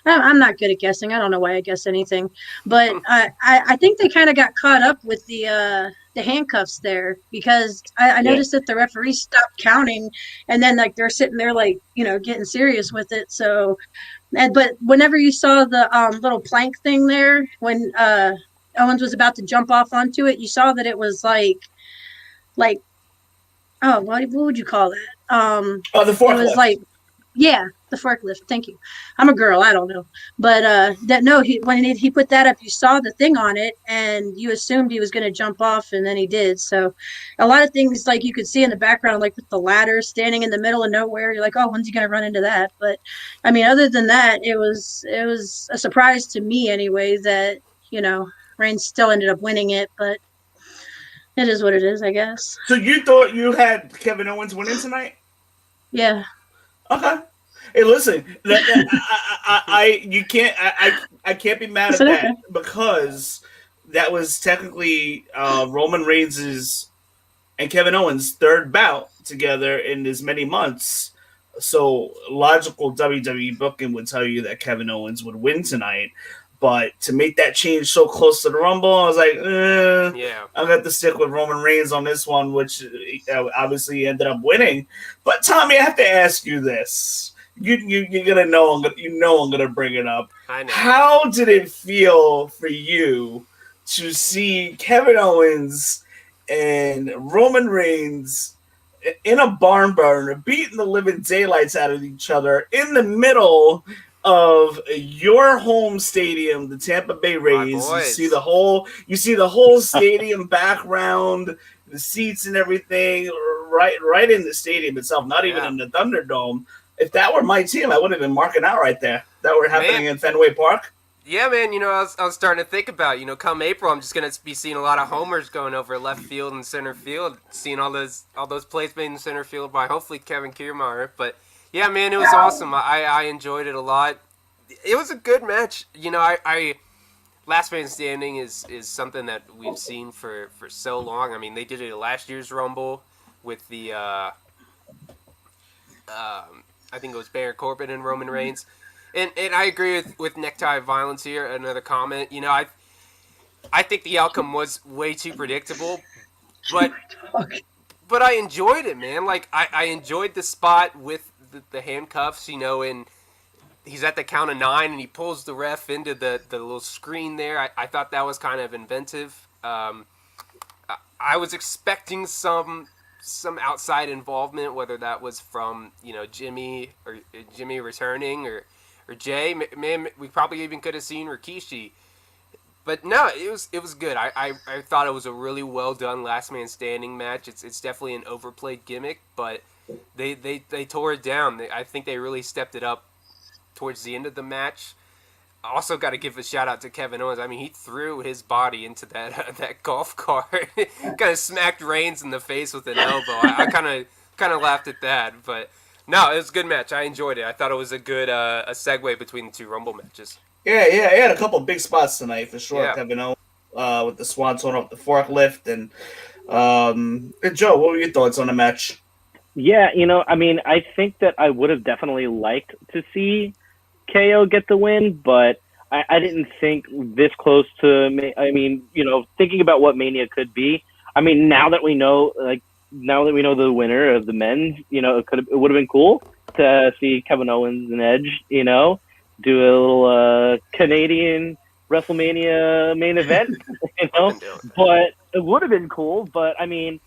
I'm not good at guessing. I don't know why I guess anything, but I think they kind of got caught up with the handcuffs there, because I noticed that the referee stopped counting, and then they're sitting there getting serious with it. So, but whenever you saw the little plank thing there when Owens was about to jump off onto it, you saw that it was like what would you call that? The forklift. It was the forklift. Thank you. I'm a girl. I don't know. But when he put that up, you saw the thing on it, and you assumed he was going to jump off, and then he did. So a lot of things you could see in the background, with the ladder standing in the middle of nowhere. You're like, oh, when's he going to run into that? But I mean, other than that, it was a surprise to me anyway that Reigns still ended up winning it, but it is what it is, I guess. So you thought you had Kevin Owens winning tonight? Yeah. Okay. Hey, listen, I can't be mad at that, because that was technically Roman Reigns' and Kevin Owens' third bout together in as many months. So logical WWE booking would tell you that Kevin Owens would win tonight. But to make that change so close to the Rumble, I was like, I'm going to have to stick with Roman Reigns on this one, which obviously ended up winning. But Tommy, I have to ask you this. You're gonna know I'm gonna bring it up. I know. How did it feel for you to see Kevin Owens and Roman Reigns in a barn burner beating the living daylights out of each other in the middle of your home stadium, the Tampa Bay Rays. You see the whole stadium background, the seats and everything, right in the stadium itself, not even in the Thunderdome. If that were my team, I would have been marking out right there. That were happening in Fenway Park. Yeah, man, I was starting to think about, come April, I'm just going to be seeing a lot of homers going over left field and center field, seeing all those plays made in center field by hopefully Kevin Kiermaier. But, yeah, man, it was awesome. I enjoyed it a lot. It was a good match. Last Man Standing is something that we've seen for so long. I mean, they did it at last year's Rumble with the, I think it was Baron Corbin and Roman Reigns. And I agree with Necktie Violence here. Another comment. I think the outcome was way too predictable, but I enjoyed it, man. Like I enjoyed the spot with the handcuffs. And he's at the count of 9 and he pulls the ref into the little screen there. I thought that was kind of inventive. I was expecting some outside involvement, whether that was from Jimmy returning or Jay. Man, we probably even could have seen Rikishi. But no, it was good. I thought it was a really well done Last Man Standing match. It's definitely an overplayed gimmick, but they tore it down. I think they really stepped it up towards the end of the match. I also got to give a shout out to Kevin Owens. I mean, he threw his body into that golf cart, kind of smacked Reigns in the face with an elbow. I kind of laughed at that, but. No, it was a good match. I enjoyed it. I thought it was a good a segue between the two Rumble matches. Yeah, he had a couple big spots tonight for sure. Yeah. Kevin Owens with the Swanton off the forklift, and Joe, what were your thoughts on the match? Yeah, I think that I would have definitely liked to see KO get the win, but I didn't think this close to. Thinking about what Mania could be. I mean, now that we know, the winner of the men's, it would have been cool to see Kevin Owens and Edge, do a little Canadian WrestleMania main event, But it would have been cool. But I mean,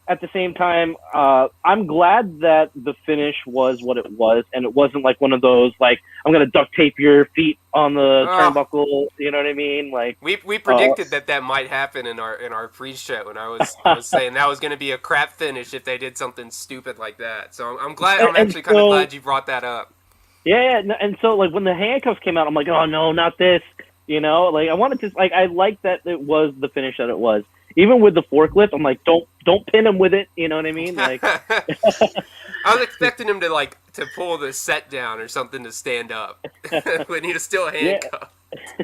at the same time, I'm glad that the finish was what it was, and it wasn't like one of those like I'm gonna duct tape your feet on the turnbuckle. You know what I mean? Like we predicted that might happen in our pre-show, and I was saying that was gonna be a crap finish if they did something stupid like that. So I'm glad. I'm actually kind of glad you brought that up. Yeah, and so like when the handcuffs came out, I'm like, oh no, not this. I wanted to I liked that it was the finish that it was. Even with the forklift, I'm like, don't pin him with it. You know what I mean? Like, I was expecting him to pull the set down or something to stand up when he was still handcuffed.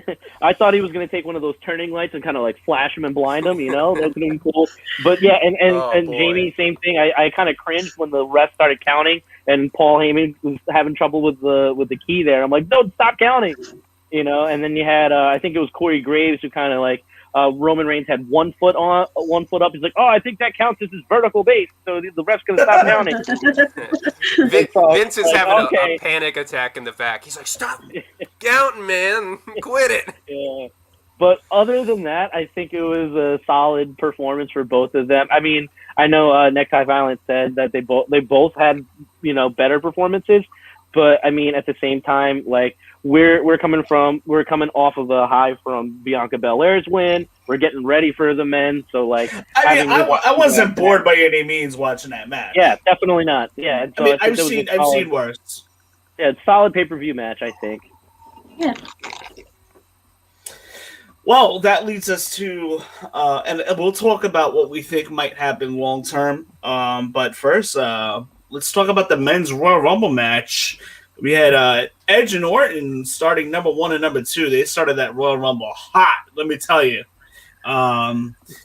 Yeah. I thought he was going to take one of those turning lights and kind of like flash him and blind him. That would have been cool. But yeah, and Jamie, same thing. I kind of cringed when the ref started counting and Paul Heyman was having trouble with the key there. I'm like, no, stop counting. And then you had I think it was Corey Graves who kind of like. Roman Reigns had 1 foot up. He's like, "Oh, I think that counts as his vertical base." So the ref's gonna stop counting. Vince is having a panic attack in the back. He's like, "Stop counting, man! Quit it!" Yeah. But other than that, I think it was a solid performance for both of them. I mean, I know Necktie Violence said that they both had better performances, but I mean at the same time, like. We're coming off of a high from Bianca Belair's win. We're getting ready for the men, so like. I wasn't bored by any means watching that match. Yeah, definitely not. Yeah, and so I've seen worse. Yeah, it's a solid pay-per-view match, I think. Yeah. Well, that leads us to, and we'll talk about what we think might happen long term. But first, let's talk about the men's Royal Rumble match. We had Edge and Orton starting number 1 and number 2. They started that Royal Rumble hot, let me tell you.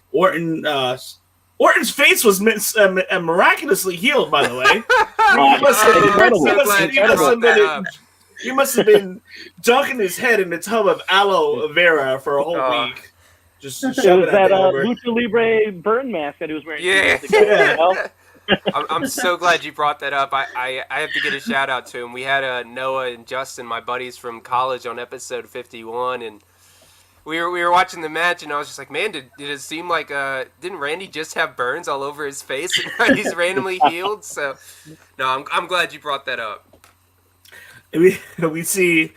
Orton's face was miraculously healed, by the way. He must have been dunking his head in the tub of aloe vera for a whole week. Just it was that Lucha Libre burn mask that he was wearing. Yeah. I'm so glad you brought that up. I have to get a shout out to him. We had Noah and Justin, my buddies from college, on episode 51, and we were watching the match, and I was just like, man, did it seem like didn't Randy just have burns all over his face and he's randomly healed? So, no, I'm glad you brought that up. We see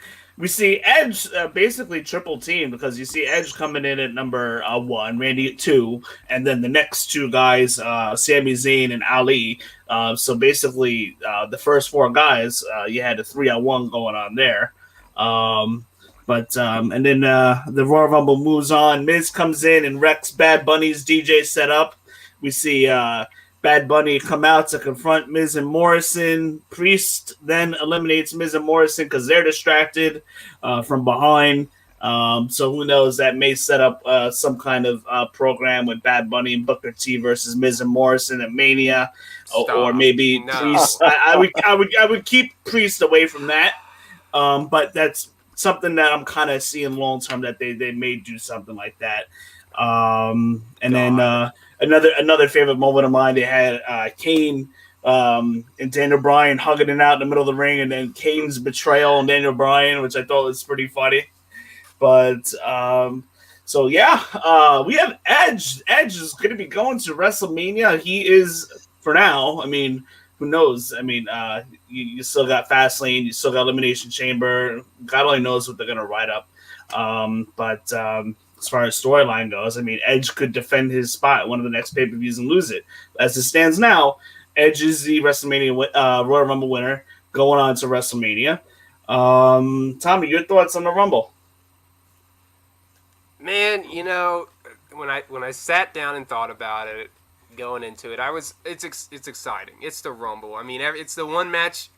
Edge basically triple team, because you see Edge coming in at number 1, Randy at 2, and then the next 2 guys, Sami Zayn and Ali. So basically, the first 4 guys, you had a 3-on-1 going on there. And then the Royal Rumble moves on. Miz comes in and wrecks Bad Bunny's DJ setup. We see Bad Bunny come out to confront Miz and Morrison. Priest then eliminates Miz and Morrison because they're distracted from behind. So who knows, that may set up some kind of program with Bad Bunny and Booker T versus Miz and Morrison at Mania, or maybe Priest. I would keep Priest away from that. But that's something that I'm kind of seeing long term, that they may do something like that. Then another favorite moment of mine, they had Kane and Daniel Bryan hugging it out in the middle of the ring, and then Kane's betrayal on Daniel Bryan, which I thought was pretty funny. But so yeah, we have Edge. Edge is going to be going to WrestleMania. He is, for now. I mean, who knows? I mean, you still got Fastlane, you still got Elimination Chamber. God only knows what they're going to write up. But as far as storyline goes, I mean, Edge could defend his spot at one of the next pay-per-views and lose it. As it stands now, Edge is the WrestleMania Royal Rumble winner going on to WrestleMania. Tommy, your thoughts on the Rumble? Man, you know, when I sat down and thought about it going into it, it's exciting. It's the Rumble. I mean, it's the one match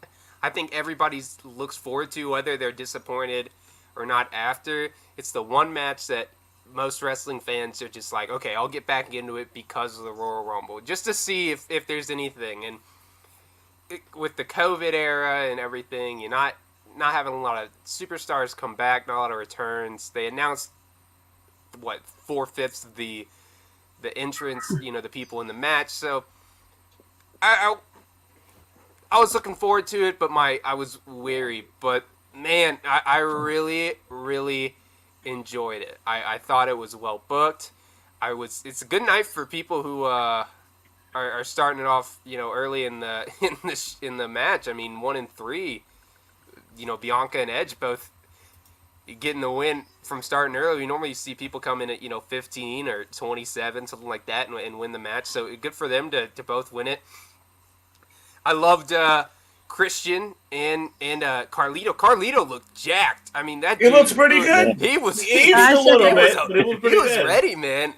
I think everybody looks forward to, whether they're disappointed or not after. It's the one match that most wrestling fans are just like, okay, I'll get back into it because of the Royal Rumble, just to see if there's anything. And with the COVID era and everything, you're not having a lot of superstars come back, not a lot of returns. They announced 4/5 of the entrance, you know, the people in the match. So I was looking forward to it, but I was weary. But man, I really, really enjoyed it. I thought it was well booked. It's a good night for people who are starting it off, you know, early in the match. I mean, 1 and 3, you know, Bianca and Edge both getting the win from starting early. We normally see people come in at, you know, 15 or 27, something like that, and win the match. So good for them to both win it. I loved Christian and Carlito. Carlito looked jacked. I mean, that dude looks pretty good. He was ready, man.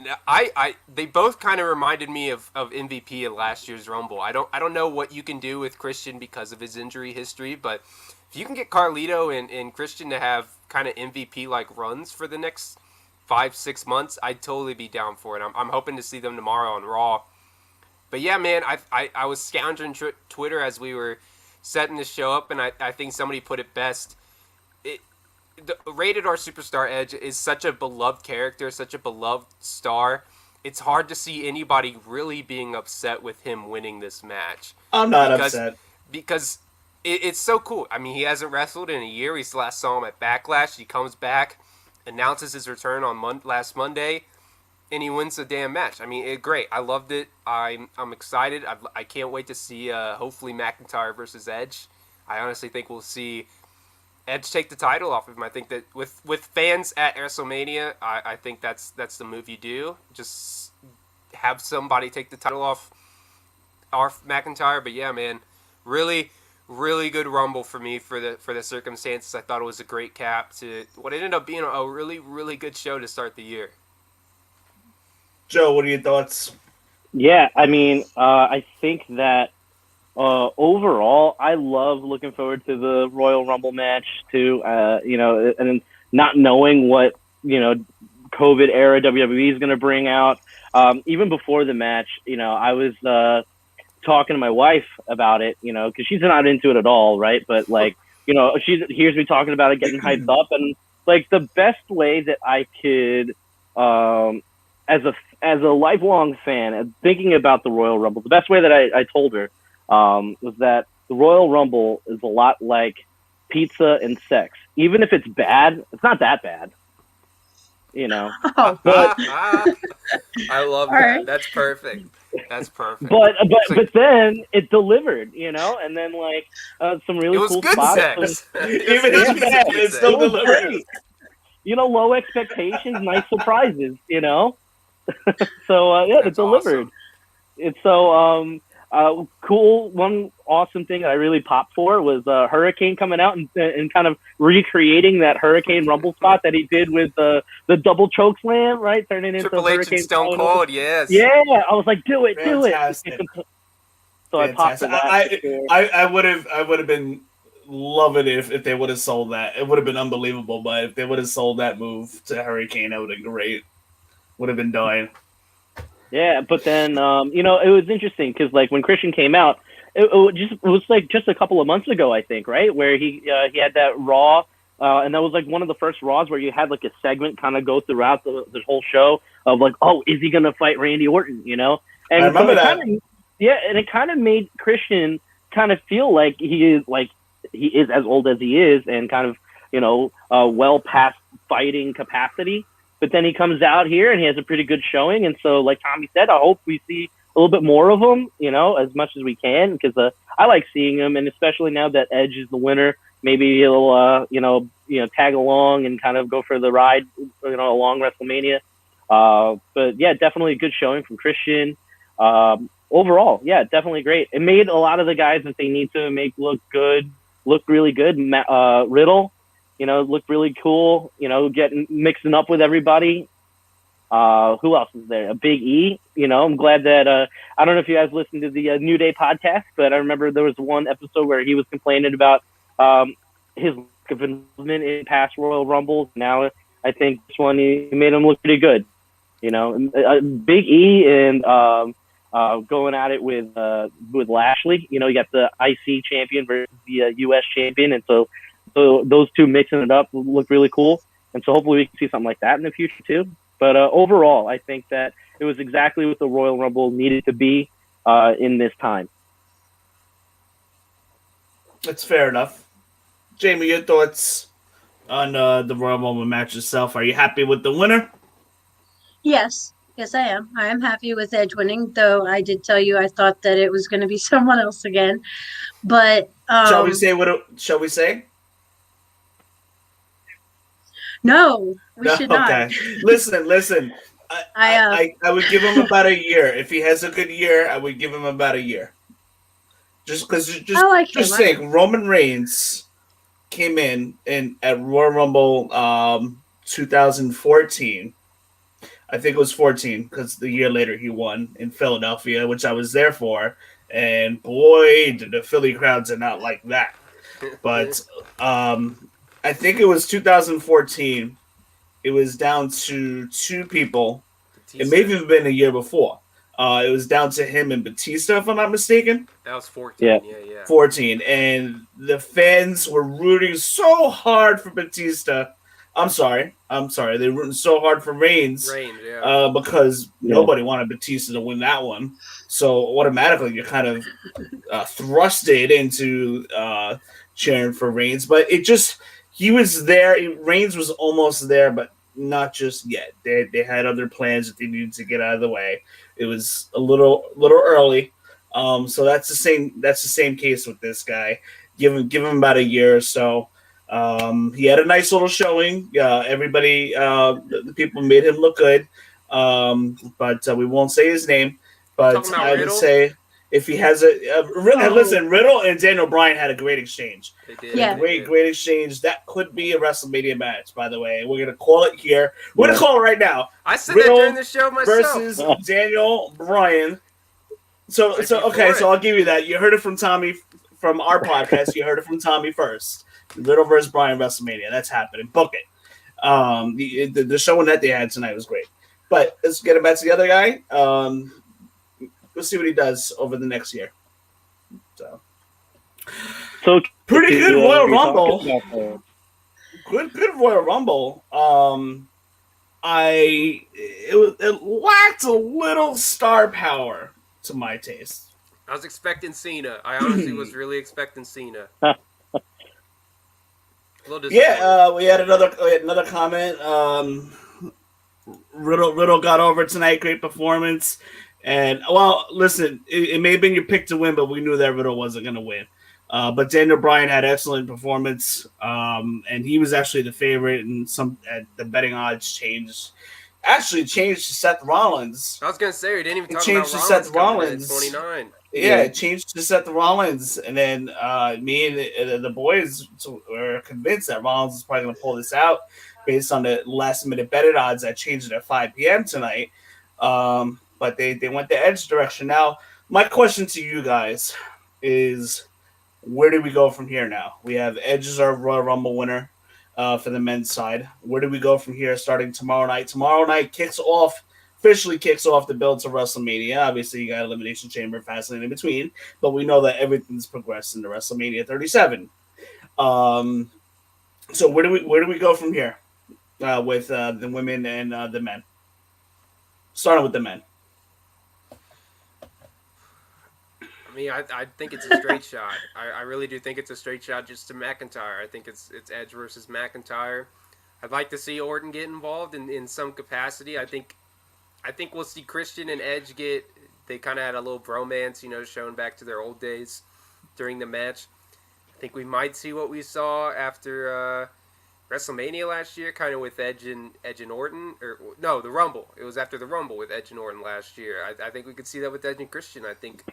They both kind of reminded me of MVP at last year's Rumble. I don't know what you can do with Christian because of his injury history, but if you can get Carlito and Christian to have kind of MVP-like runs for the next 5-6 months, I'd totally be down for it. I'm hoping to see them tomorrow on Raw. But yeah, man, I was scoundering Twitter as we were setting this show up, and I think somebody put it best. The Rated R Superstar Edge is such a beloved character, such a beloved star. It's hard to see anybody really being upset with him winning this match. I'm not upset. Because it's so cool. I mean, he hasn't wrestled in a year. We last saw him at Backlash. He comes back, announces his return on last Monday, and he wins the damn match. I mean, great. I loved it. I'm excited. I can't wait to see hopefully McIntyre versus Edge. I honestly think we'll see Edge take the title off of him. I think that with fans at WrestleMania, I think that's the move you do. Just have somebody take the title off McIntyre. But yeah, man, really, really good Rumble for me for the circumstances. I thought it was a great cap to what ended up being a really, really good show to start the year. Joe, what are your thoughts? Yeah, I mean, I think that overall, I love looking forward to the Royal Rumble match too. You know, and not knowing what, you know, COVID era WWE is going to bring out. Even before the match, you know, I was talking to my wife about it, you know, because she's not into it at all, right? But like, you know, she hears me talking about it, getting hyped up, and like the best way that I could, as a lifelong fan and thinking about the Royal Rumble, the best way that I told her was that the Royal Rumble is a lot like pizza and sex. Even if it's bad, it's not that bad. you know. Oh, But I love All that. right. That's perfect. That's perfect. but It's like- then it delivered, you know, and then like some really it was cool good spots. sex. It was Even good if piece of bad, good it's sex. still It was delivered. great. You know, low expectations, nice surprises, you know. So yeah, it That's delivered. awesome. It's so cool. One awesome thing that I really popped for was Hurricane coming out and kind of recreating that Hurricane Rumble spot that he did with the double choke slam, right? Turning into Triple H Hurricane and Stone Final. Cold, yes. Yeah, I was like, do it. Fantastic. So I popped for that. for sure. I would have been loving it if they would have sold that. It would have been unbelievable, but if they would have sold that move to Hurricane, that would have been great. Would have been dying. Yeah, but then you know, it was interesting because like when Christian came out, it was like just a couple of months ago, I think, right, where he had that Raw, and that was like one of the first Raws where you had like a segment kind of go throughout the whole show of like, oh, is he gonna fight Randy Orton, you know? And I remember that. And it kind of made Christian kind of feel like he is as old as he is and kind of, you know, well past fighting capacity. But then he comes out here and he has a pretty good showing. And so, like Tommy said, I hope we see a little bit more of him, you know, as much as we can, because I like seeing him. And especially now that Edge is the winner, maybe he'll, you know, tag along and kind of go for the ride, you know, along WrestleMania. But yeah, definitely a good showing from Christian. Overall, yeah, definitely great. It made a lot of the guys that they need to make look really good. Riddle, you know, looked really cool, you know, mixing up with everybody. Who else is there? A Big E, you know, I'm glad that, I don't know if you guys listened to the New Day podcast, but I remember there was one episode where he was complaining about his lack of involvement in past Royal Rumbles. Now I think this one, he made him look pretty good, you know. Big E and going at it with Lashley, you know, you got the IC champion versus the US champion, and so those two mixing it up look really cool. And so hopefully we can see something like that in the future too. But overall, I think that it was exactly what the Royal Rumble needed to be in this time. That's fair enough. Jamie, your thoughts on the Royal Rumble match itself? Are you happy with the winner? yes. Yes, I am. I am happy with Edge winning, though I did tell you I thought that it was going to be someone else again. But Shall we say shall we say? no, we should not. Okay. Listen. I would give him about a year. If he has a good year, I would give him about a year. Just because, I like him. just saying, Roman Reigns came in at Royal Rumble 2014. I think it was 14 because the year later he won in Philadelphia, which I was there for. And boy, did the Philly crowds did not like that. But I think it was 2014. It was down to two people. It may have even been a year before. It was down to him and Batista, if I'm not mistaken. That was 14. Yeah. 14. And the fans were rooting so hard for Batista. I'm sorry. They're rooting so hard for Reigns. Yeah. Because nobody wanted Batista to win that one. So automatically you're kind of thrusted into cheering for Reigns. But he was there. Reigns was almost there, but not just yet. They had other plans that they needed to get out of the way. It was a little early. So that's the same case with this guy. Give him about a year or so. He had a nice little showing. Everybody, the people made him look good. But we won't say his name. But I would say if he has listen, Riddle and Daniel Bryan had a great exchange. They did. Yeah. Great exchange. That could be a WrestleMania match, by the way. We're gonna call it here. We're gonna call it right now. I said Riddle that during the show myself. versus Daniel Bryan. So I'll give you that. You heard it from Tommy from our podcast. You heard it from Tommy first. Riddle versus Bryan WrestleMania. That's happening. Book it. The showing that they had tonight was great. But let's get back to the other guy. We'll see what he does over the next year. So pretty good Royal Rumble. Good Royal Rumble. It lacked a little star power to my taste. I was expecting Cena. I honestly was really expecting Cena. Yeah, we had another comment. Riddle got over tonight. Great performance. And well, listen, it may have been your pick to win, but we knew that Riddle wasn't going to win. But Daniel Bryan had excellent performance, and he was actually the favorite. And the betting odds changed to Seth Rollins. I was gonna say we didn't even talk changed about to Seth Rollins. Rollins. 29. Yeah, it changed to Seth Rollins, and then me and the boys were convinced that Rollins was probably going to pull this out based on the last minute betting odds that changed at 5 p.m. tonight. But they went the Edge direction. Now, my question to you guys is, where do we go from here now? We have Edge as our Royal Rumble winner for the men's side. Where do we go from here starting tomorrow night? Tomorrow night officially kicks off the build to WrestleMania. Obviously, you got Elimination Chamber, Fastlane in between, but we know that everything's progressed into WrestleMania 37. So where do we go from here with the women and the men? Starting with the men. I mean, I think it's a straight shot. I really do think it's a straight shot just to McIntyre. I think it's Edge versus McIntyre. I'd like to see Orton get involved in some capacity. I think we'll see Christian and Edge they kind of had a little bromance, showing back to their old days during the match. I think we might see what we saw after WrestleMania last year, kind of with Edge and Orton. Or no, the Rumble. It was after the Rumble with Edge and Orton last year. I think we could see that with Edge and Christian. I think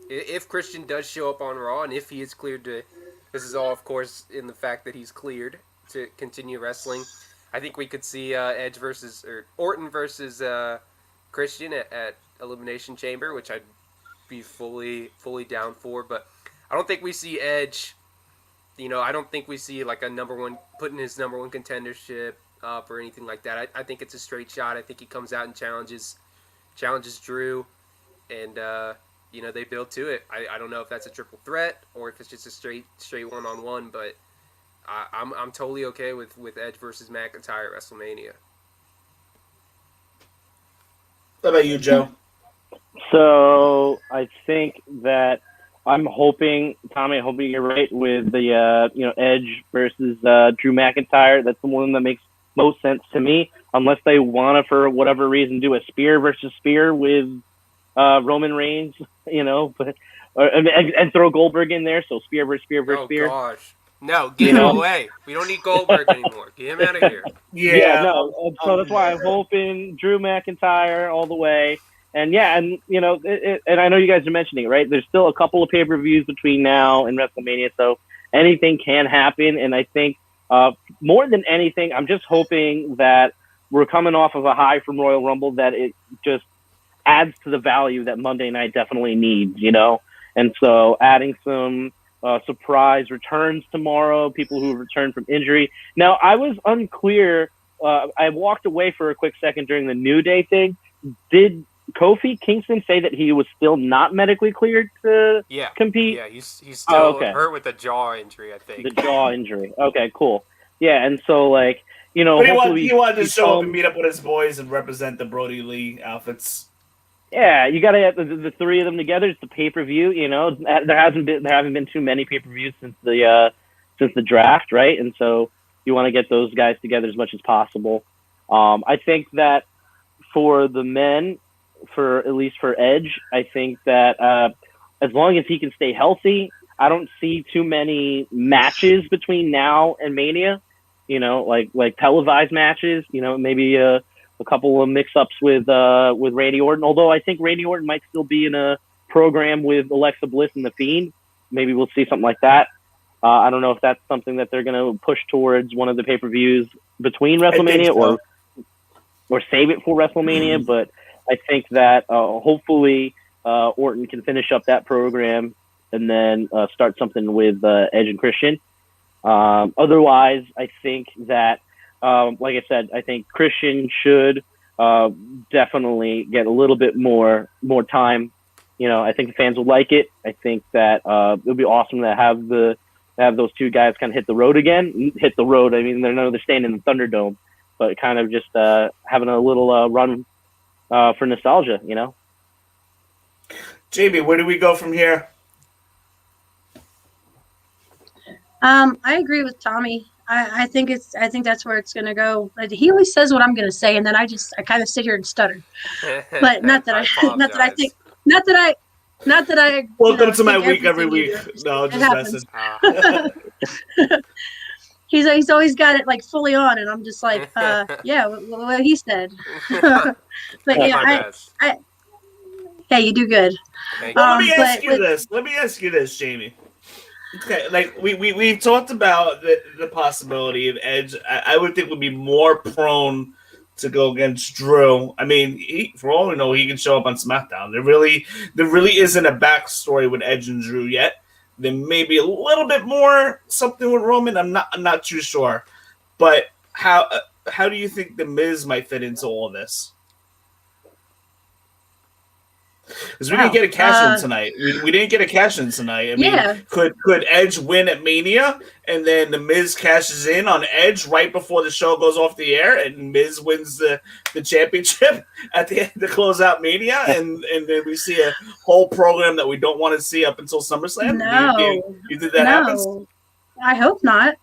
if Christian does show up on Raw, and if he is cleared to, this is all, of course, in the fact that he's cleared to continue wrestling. I think we could see Orton versus Christian at Elimination Chamber, which I'd be fully down for. But I don't think we see Edge. I don't think we see like putting his number one contendership up or anything like that. I think it's a straight shot. I think he comes out and challenges Drew, and they build to it. I don't know if that's a triple threat or if it's just a straight 1-on-1, but I'm totally okay with Edge versus McIntyre at WrestleMania. What about you, Joe? So I think that I'm hoping, Tommy, I hope you're right with the Edge versus Drew McIntyre. That's the one that makes most sense to me, unless they want to, for whatever reason, do a spear versus spear with Roman Reigns, and throw Goldberg in there. So spear versus spear versus spear. Oh gosh, no, get him away. We don't need Goldberg anymore. Get him out of here. So that's why I'm hoping Drew McIntyre all the way. And and I know you guys are mentioning it, right? There's still a couple of pay-per-views between now and WrestleMania, so anything can happen. And I think more than anything, I'm just hoping that we're coming off of a high from Royal Rumble, that it just adds to the value that Monday night definitely needs, And so adding some surprise returns tomorrow, people who return from injury. Now, I was unclear. I walked away for a quick second during the New Day thing. Did Kofi Kingston say that he was still not medically cleared to compete? Yeah, he's still hurt with a jaw injury, I think. The jaw injury. Okay, cool. Yeah, and so, but he wanted to show up and meet up with his boys and represent the Brody Lee outfits. Yeah, you got to have the three of them together. It's the pay-per-view, There haven't been too many pay-per-views since the draft, right? And so you want to get those guys together as much as possible. I think that for the men, at least for Edge, I think that as long as he can stay healthy, I don't see too many matches between now and Mania. Like televised matches. Maybe a couple of mix-ups with Randy Orton. Although I think Randy Orton might still be in a program with Alexa Bliss and The Fiend. Maybe we'll see something like that. I don't know if that's something that they're going to push towards one of the pay-per-views between WrestleMania or save it for WrestleMania. But I think that hopefully Orton can finish up that program and then start something with Edge and Christian. Otherwise, I think that, like I said, I think Christian should definitely get a little bit more time. I think the fans will like it. I think that it would be awesome to have those two guys kind of hit the road again. Hit the road. I mean, they're staying in the Thunderdome, but kind of just having a little run for nostalgia. Jamie, where do we go from here? I agree with Tommy. I think that's where it's gonna go. Like, he always says what I'm gonna say, and then I kind of sit here and stutter. But not that not that I apologize. think, not that I. Welcome to my think week every everything week. you do. No, It just happens. messing. He's always got it like fully on, and I'm just like, yeah, what he said. But My yeah, best. yeah, you do good. Thank Well, you. let me ask but you with- this. Let me ask you this, Jamie. Okay, like we've talked about the possibility of Edge. I would think would be more prone to go against Drew. I mean, for all we know, he can show up on SmackDown. There really isn't a backstory with Edge and Drew yet. There may be a little bit more something with Roman. I'm not too sure. But how do you think the Miz might fit into all this? Because we didn't get a cash in tonight. We didn't get a cash in tonight. I mean, Yeah. could Edge win at Mania, and then the Miz cashes in on Edge right before the show goes off the air, and Miz wins the championship at the end to close out Mania, and then we see a whole program that we don't want to see up until SummerSlam? No, you think that happens? I hope not.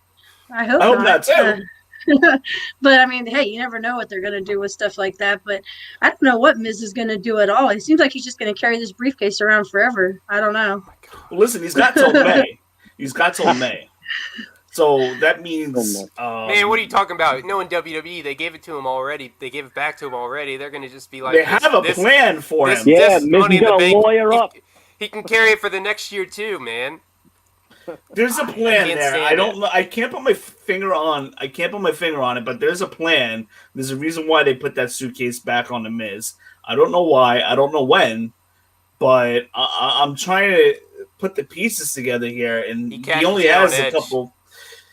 I hope not too. But I mean, hey, you never know what they're gonna do with stuff like that. But I don't know what Miz is gonna do at all. It seems like he's just gonna carry this briefcase around forever. I don't know. Well, listen, he's got till May. He's got till May. So that means, Man, what are you talking about? No, in WWE, they gave it to him already. They gave it back to him already. They're going to just be like, they have a plan for him. Yeah, this Miz Money is in the gonna Bank, lawyer up. He can carry it for the next year too, man. There's a plan can't there. stand I don't it. know. I can't put my finger on it, but there's a plan. There's a reason why they put that suitcase back on the Miz. I don't know why. I don't know when, but I'm trying to put the pieces together here, and He he only cashes in has on a Edge. couple.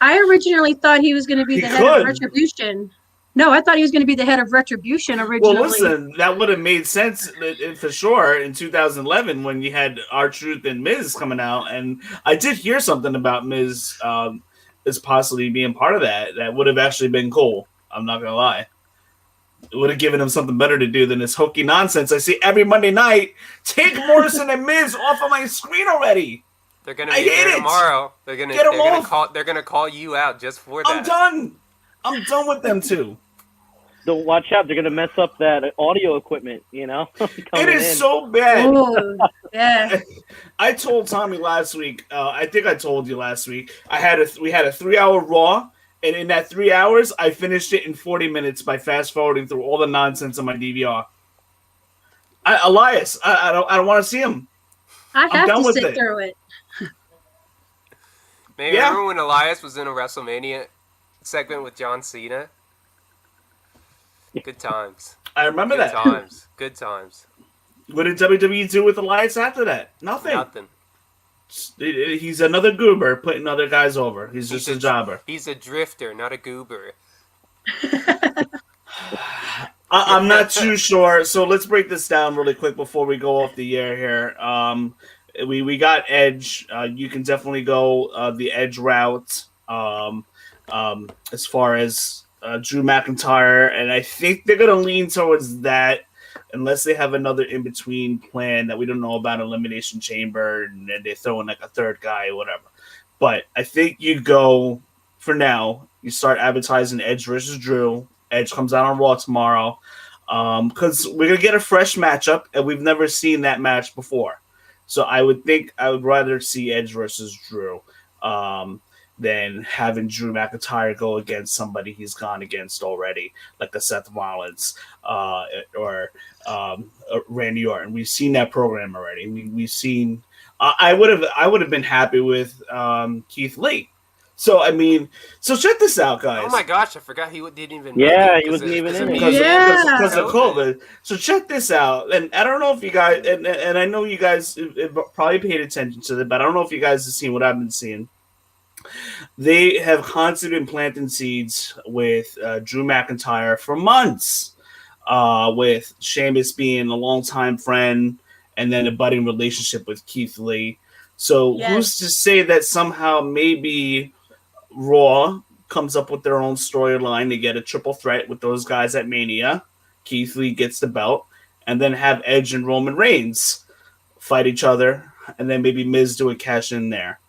I originally thought he was going to be He the head of could. Retribution. No, I thought he was going to be the head of Retribution originally. Well, listen, that would have made sense for sure in 2011 when you had R-Truth and Miz coming out, and I did hear something about Miz as possibly being part of that. That would have actually been cool. I'm not gonna lie. It would have given him something better to do than this hokey nonsense I see every Monday night. Take Morrison and Miz off of my screen already. They're going to I be hate there it. tomorrow. Get 'em off. They're going to call you out just for I'm that. I'm done with them too. Don't watch out. They're going to mess up that audio equipment, It coming is in. so bad. Ooh, yeah. I told Tommy last week. I think I told you last week. We had a 3-hour Raw, and in that 3 hours, I finished it in 40 minutes by fast forwarding through all the nonsense on my DVR. Elias, I don't want to see him. I have done to with sit it. through it. Man, Yeah. remember when Elias was in a WrestleMania segment with John Cena? Good times. I remember Good that. times. Good times. What did WWE do with Elias after that? Nothing. Nothing. He's another goober putting other guys over. He's just a jobber. He's a drifter, not a goober. I'm not too sure. So let's break this down really quick before we go off the air here. We got Edge. You can definitely go the Edge route as far as Drew McIntyre, and I think they're going to lean towards that unless they have another in-between plan that we don't know about, Elimination Chamber, and they throw in like a third guy or whatever. But I think you go, for now, you start advertising Edge versus Drew. Edge comes out on Raw tomorrow because we're going to get a fresh matchup, and we've never seen that match before. So I would rather see Edge versus Drew than having Drew McIntyre go against somebody he's gone against already, like a Seth Rollins or Randy Orton. We've seen that program already. We've seen. I would have been happy with Keith Lee. So check this out, guys. Oh my gosh, I forgot he didn't even. Yeah, make it he wasn't even in it. because of COVID. So check this out, and I don't know if you guys, and I know you guys have probably paid attention to it, but I don't know if you guys have seen what I've been seeing. They have constantly been planting seeds with Drew McIntyre for months, with Sheamus being a longtime friend and then a budding relationship with Keith Lee. So who's to say that somehow maybe Raw comes up with their own storyline to get a triple threat with those guys at Mania. Keith Lee gets the belt, and then have Edge and Roman Reigns fight each other, and then maybe Miz do a cash in there.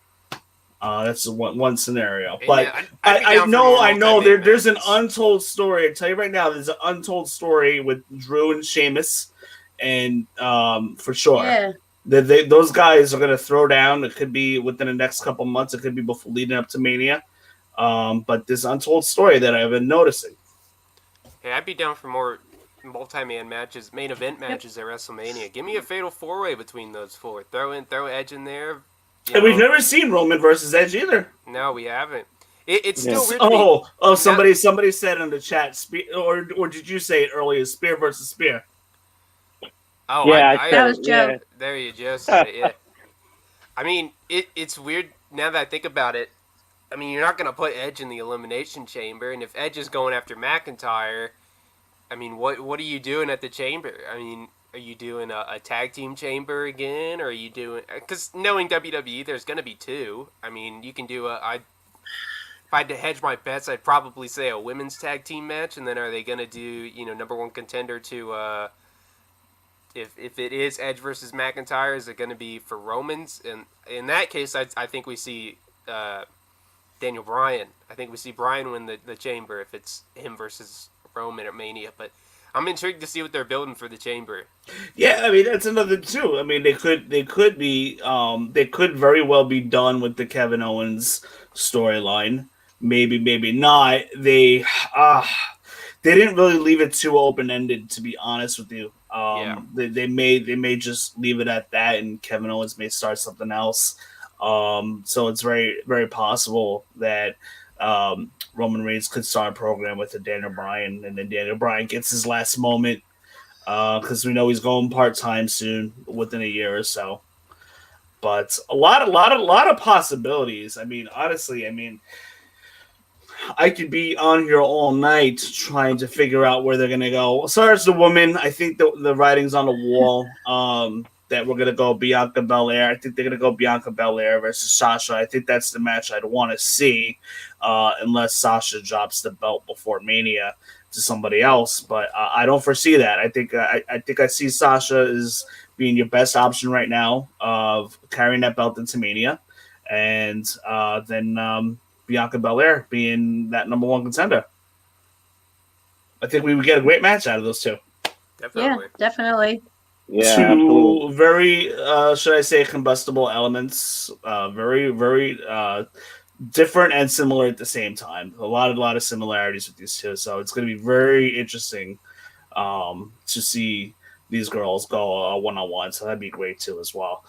That's one scenario. Yeah, But I'd be I down for more know multi-man there's an matches. untold story. I tell you right now, there's an untold story with Drew and Sheamus, and for sure. Yeah. Those guys are going to throw down. It could be within the next couple months. It could be before leading up to Mania. But this untold story that I've been noticing. Yeah, I'd be down for more multi-man matches, main event matches at WrestleMania. Give me a fatal four-way between those four. Throw Edge in there. And we've never seen Roman versus Edge either. No, we haven't. It's Yeah. still weird. To me. Somebody said in the chat, or did you say it earlier? Spear versus Spear. Oh, Yeah, That was Joe. yeah. There you just said it. Yeah. I mean, it's weird now that I think about it. I mean, you're not going to put Edge in the Elimination Chamber, and if Edge is going after McIntyre, I mean, what are you doing at the Chamber? I mean, are you doing a tag team chamber again, or are you doing? Because knowing WWE, there's going to be two. I mean, you can do if I had to hedge my bets, I'd probably say a women's tag team match, and then are they going to do number one contender to if it is Edge versus McIntyre, is it going to be for Romans? And in that case, I think we see Daniel Bryan. I think we see Bryan win the Chamber if it's him versus Roman at Mania. But I'm intrigued to see what they're building for the Chamber. Yeah, I mean that's another too. I mean they could very well be done with the Kevin Owens storyline. Maybe not. They didn't really leave it too open ended, to be honest with you. They may just leave it at that, and Kevin Owens may start something else. So it's very, very possible that Roman Reigns could start a program with a Daniel Bryan, and then Daniel Bryan gets his last moment because we know he's going part-time soon, within a year or so. But a lot of possibilities. I mean, honestly, I could be on here all night trying to figure out where they're going to go. As far as the woman, I think the writing's on the wall that we're going to go Bianca Belair. I think they're going to go Bianca Belair versus Sasha. I think that's the match I'd want to see unless Sasha drops the belt before Mania to somebody else. But I don't foresee that. I think I see Sasha as being your best option right now of carrying that belt into Mania. And then Bianca Belair being that number one contender. I think we would get a great match out of those two. Definitely. Yeah, definitely. Yeah, Two absolutely. very, should I say, combustible elements. Very, very different and similar at the same time. A lot of similarities with these two. So it's going to be very interesting to see these girls go one-on-one. So that'd be great too as well.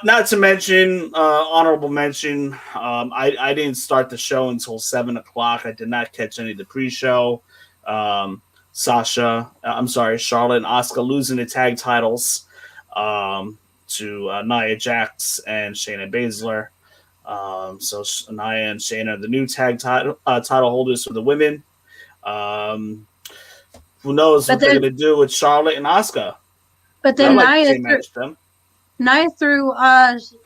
Not to mention, honorable mention, I didn't start the show until 7 o'clock. I did not catch any of the pre-show. Charlotte and Asuka losing the tag titles to Nia Jax and Shayna Baszler. So Nia and Shayna are the new tag title holders for the women. Who knows what they're going to do with Charlotte and Asuka? But then Nia threw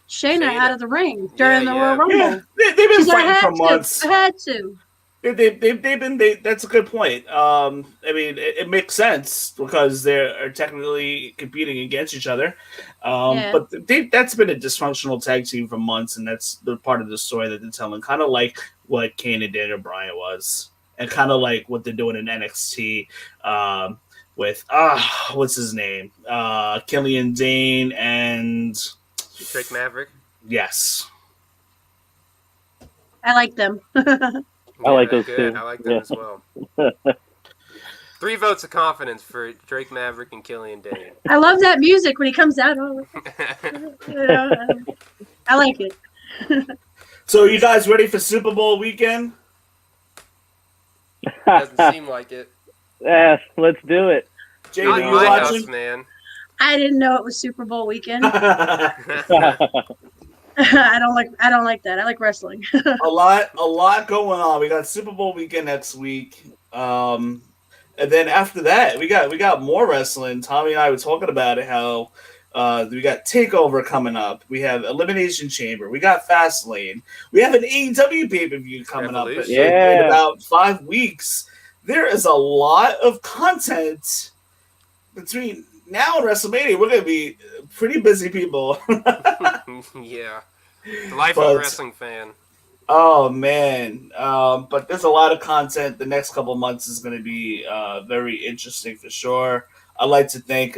Shayna out of the ring during the Royal Rumble. Yeah, they've been fighting for months. I had to. They've been. That's a good point. I mean, it makes sense because they're technically competing against each other. But that's been a dysfunctional tag team for months, and that's the part of the story that they're telling. Kind of like what Kane and Daniel Bryan was, and kind of like what they're doing in NXT with what's his name, Killian Dane and Drake Maverick. Yes, I like them. I like those good. too. I like them as well. 3 votes of confidence for Drake Maverick and Killian Dane. I love that music when he comes out. I like it. So, you guys ready for Super Bowl weekend? Doesn't seem like it. Yeah, let's do it. Jamie, Not you in my watching? house, man. I didn't know it was Super Bowl weekend. I don't like that. I like wrestling. a lot going on. We got Super Bowl weekend next week. And then after that, we got more wrestling. Tommy and I were talking about it, how we got TakeOver coming up. We have Elimination Chamber. We got Fastlane. We have an AEW pay-per-view coming up in about 5 weeks. There is a lot of content between now and WrestleMania. We're going to be pretty busy people. Yeah. The life of But- a wrestling fan. Oh man, but there's a lot of content. The next couple months is going to be very interesting for sure. I'd like to thank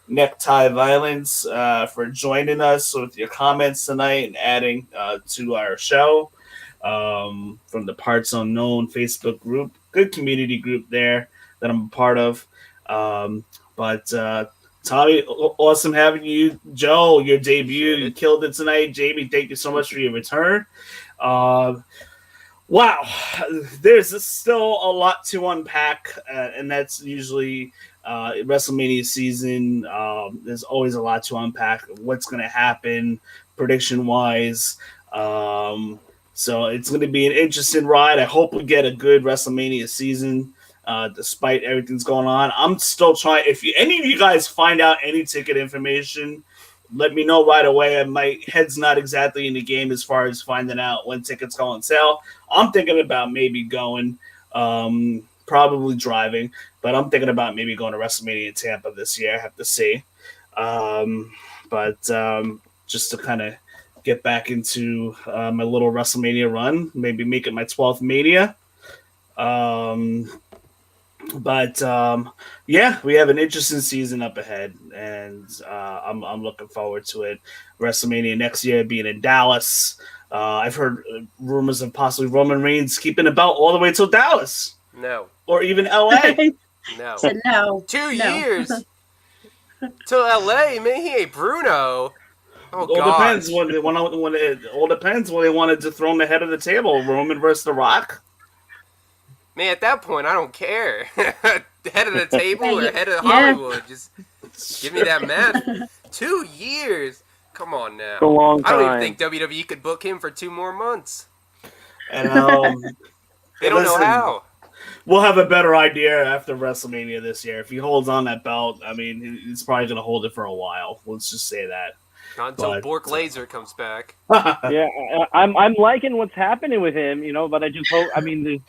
Necktie Violence for joining us with your comments tonight and adding to our show from the Parts Unknown Facebook group. Good community group there that I'm a part of. But Tommy, awesome having you. Joe, your debut, you killed it tonight. Jamie, thank you so much for your return. Wow, there's still a lot to unpack, and that's usually WrestleMania season. There's always a lot to unpack. What's going to happen, prediction wise. So it's going to be an interesting ride. I hope we get a good WrestleMania season, despite everything's going on. I'm still trying. If any of you guys find out any ticket information, let me know right away. My head's not exactly in the game as far as finding out when tickets go on sale. I'm thinking about maybe going, probably driving, but I'm thinking about maybe going to WrestleMania in Tampa this year. I have to see. But just to kind of get back into my little WrestleMania run, maybe make it my 12th Mania. But yeah, we have an interesting season up ahead, and I'm looking forward to it. WrestleMania next year being in Dallas. I've heard rumors of possibly Roman Reigns keeping the belt all the way till Dallas No. or even LA. No. Said no. 2 No. years to LA, man. He ain't Bruno. Oh All God. depends when it all depends when they wanted to throw him the head of the table. Roman versus The Rock. Man, at that point, I don't care. Head of the table or head of Yeah. Hollywood. Just give me that match. 2 years. Come on now. It's a long I don't even time. think WWE could book him for 2 more months. And They don't know listen, how. we'll have a better idea after WrestleMania this year. If he holds on that belt, I mean, he's probably going to hold it for a while. Let's just say that. Not until But- Bork Laser comes back. Yeah, I'm liking what's happening with him, but I just hope. I mean,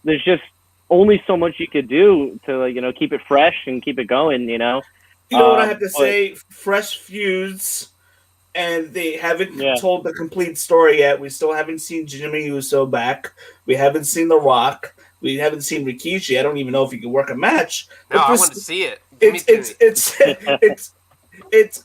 there's just only so much you could do to keep it fresh and keep it going. You know what I have to say? Fresh feuds, and they haven't told the complete story yet. We still haven't seen Jimmy Uso back. We haven't seen The Rock. We haven't seen Rikishi. I don't even know if he can work a match. No, But I this- want to see it. Give me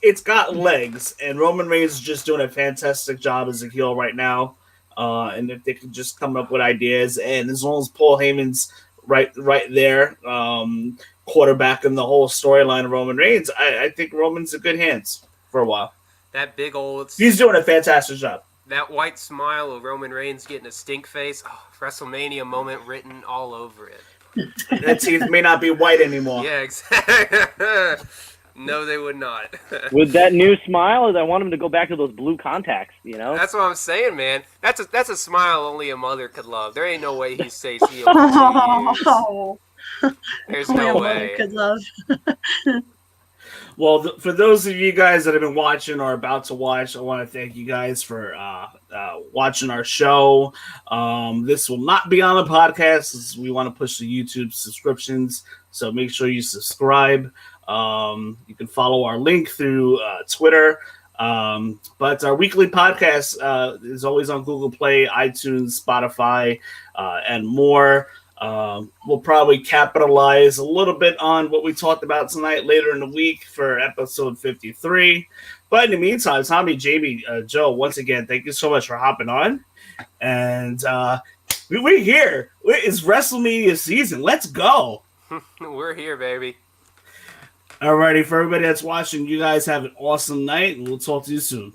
it's got legs, and Roman Reigns is just doing a fantastic job as a heel right now. And if they can just come up with ideas, and as long as Paul Heyman's right there, quarterbacking the whole storyline of Roman Reigns, I think Roman's in good hands for a while. that big old, He's doing a fantastic job. that white smile of Roman Reigns getting a stink face. Oh, WrestleMania moment written all over it. That teeth may not be white anymore. Yeah, exactly. No, they would not. With that new smile, I want him to go back to those blue contacts. That's what I'm saying, man. That's a smile only a mother could love. There ain't no way he stays heel for 2 years. Oh, There's my no mother way. could love. Well, for those of you guys that have been watching or about to watch, I want to thank you guys for watching our show. This will not be on the podcast, as we want to push the YouTube subscriptions, so make sure you subscribe. You can follow our link through Twitter. But our weekly podcast is always on Google Play, iTunes, Spotify, and more. We'll probably capitalize a little bit on what we talked about tonight later in the week for episode 53. But in the meantime, Tommy, Jamie, Joe, once again, thank you so much for hopping on. And we're here. It's WrestleMania season. Let's go. We're here, baby. Alrighty, for everybody that's watching, you guys have an awesome night, and we'll talk to you soon.